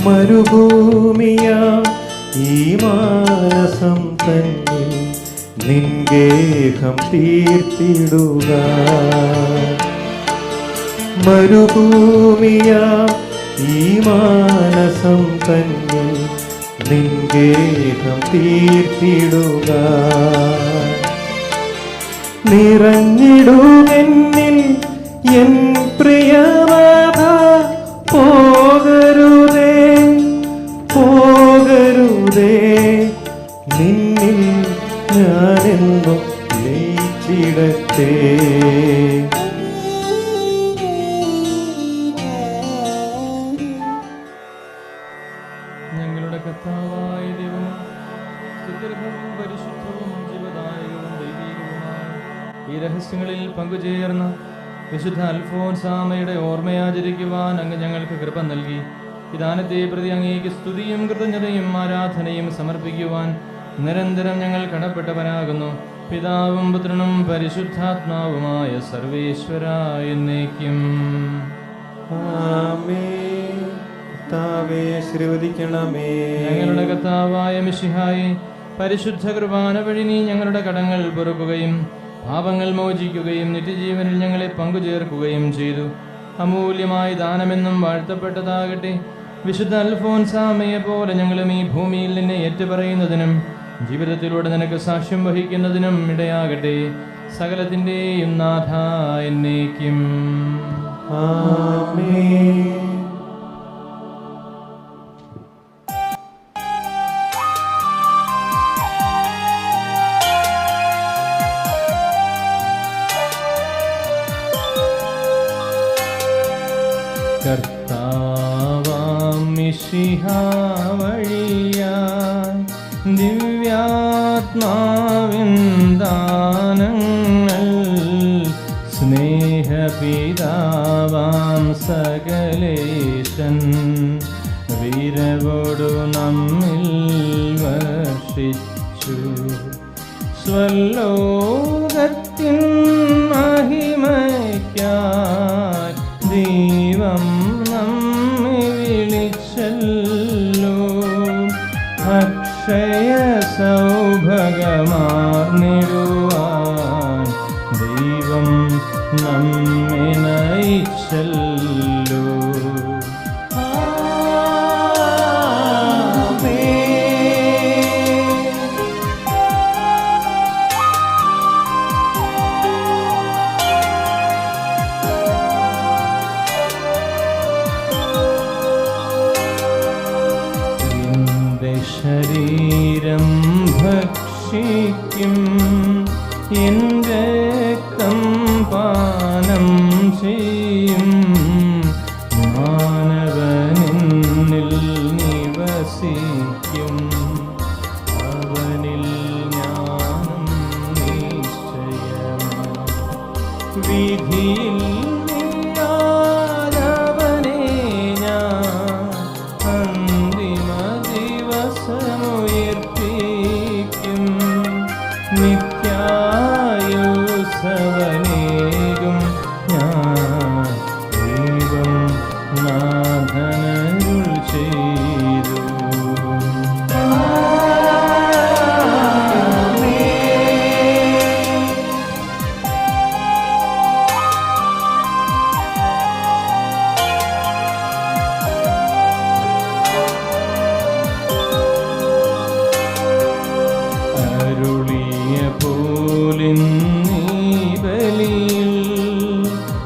മരുഭൂമിയാ ഈ മാനസം തന്നിൽ നിൻഗേഹം തീർത്തിടുക. മരുഭൂമിയാ ഈ മാനസം തന്നിൽ നിൻഗേഹം തീർത്തിടുക. നിറഞ്ഞിടുമെന്നിൽ എൻ പ്രിയനാഥ പോകരുതേ പോകരുതേ. നിന്നിൽ ഞാനെന്നും ലയിച്ചിടട്ടെ. ഞങ്ങളുടെ കർത്താവായ ദൈവം സുദീർഘവും പരിശുദ്ധവും ജീവദായകവും ദൈവീകവുമായ ഈ രഹസ്യങ്ങളിൽ പങ്കുചേർന്ന വിശുദ്ധ അൽഫോൻസാമയുടെ ഓർമ്മയാചരിക്കുവാൻ അങ്ങ് ഞങ്ങൾക്ക് കൃപ നൽകി. ഈ ദാനത്തെ പ്രതി അങ്ങേക്ക് സ്തുതിയും കൃതജ്ഞതയും ആരാധനയും സമർപ്പിക്കുവാൻ നിരന്തരം ഞങ്ങൾ കടപ്പെട്ടവരാകുന്നു. പിതാവും പുത്രനും പരിശുദ്ധാത്മാവുമായ സർവേശ്വരായ എന്നേക്കും ആമേൻ. കർത്താവേ ആശീർവദിക്കണമേ. ഞങ്ങളുടെ കർത്താവായ മിശിഹായെ, പരിശുദ്ധ കുർബാന വഴി നീ ഞങ്ങളുടെ കടങ്ങൾ പൊറുക്കുകയും പാപങ്ങൾ മോചിക്കുകയും നിത്യജീവനിൽ ഞങ്ങളെ പങ്കുചേർക്കുകയും ചെയ്തു. അമൂല്യമായ ദാനമെന്നും വാഴ്ത്തപ്പെട്ടതാകട്ടെ. വിശുദ്ധ അൽഫോൻസാമയെ പോലെ ഞങ്ങളും ഈ ഭൂമിയിൽ നിന്നെ ഏറ്റുപറയുന്നതിനും ജീവിതത്തിലൂടെ നിനക്ക് സാക്ഷ്യം വഹിക്കുന്നതിനും ഇടയാകട്ടെ. സകലത്തിൻ്റെയും നാഥ എന്നേക്കും. ആമേൻ. കർത്താവാം മിശിഹാ വഴിയായി ദിവ്യാത്മാവിൻ ദാനങ്ങൾ സ്നേഹപിതാവാം സകലേശൻ വീരവോടു നമ്മിൽ വർഷിച്ചു. സ്വലോകത്തിൻ മഹിമയ്ക്കായി ദൈവം നമ്മെ വിളിച്ചല്ലോ. അക്ഷയ സൗഭഗമാർന്നിടുവാൻ ദൈവം നമ്മെ നയിച്ചല്ലോ. ശരീരം ഭക്ഷിക്കും എൻ്റെ രക്തം പാനം ചെയ്യും മാനവനിൽ നിവസിക്കും. അവനിൽ ഞാനും നിശ്ചയമായി വിധിയിൽ നിന്നാലവനെ ഞാൻ അന്തിമ ദിവസമുയർപ്പിക്കും. നിത്യായുസവനേകും ഞാൻ ദൈവം നാഥനരുൾ ചെയ്തു. അരുളിയ പോലിൻ നീ ബലിയിൽ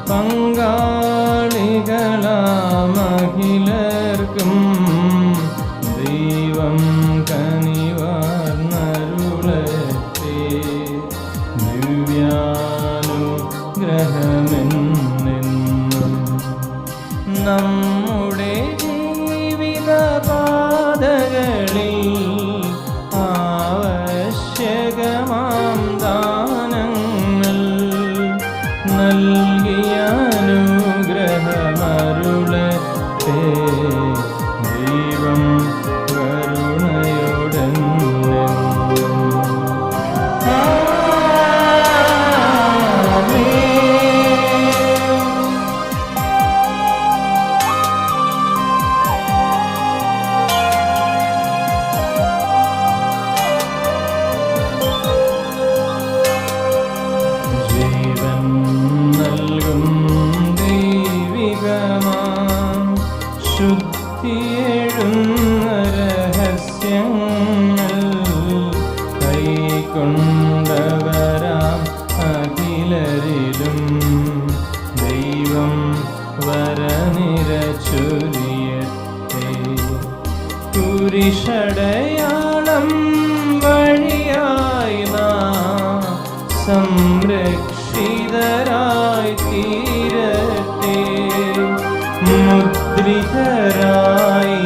പങ്കാളികളാമഖിലർക്കും ദൈവം കനിവാർന്നരുളട്ടെ. ദിവ്യാനുഗ്രഹമെന്നെന്നും നമ്മുടെ ജീവിതപാതകളിൽ ആവശ്യകമാം ദാനങ്ങൾ നൽകിയ അനുഗ്രഹമരുളട്ടെ. ദൈവം കരുണയോടെന്നെന്നും. ജീവൻ നൽകും ദൈവികമാം ശുദ്ധിയെഴുന്ന രഹസ്യങ്ങൾ കൈക്കൊണ്ടവരാം അഖിലരിലും ദൈവം വരനിര ചൊരിയട്ടെ. കുരിശടയാളം വഴിയായി നാം സംരക്ഷിതരായി തീരട്ടെ. മുദ്രിതരായി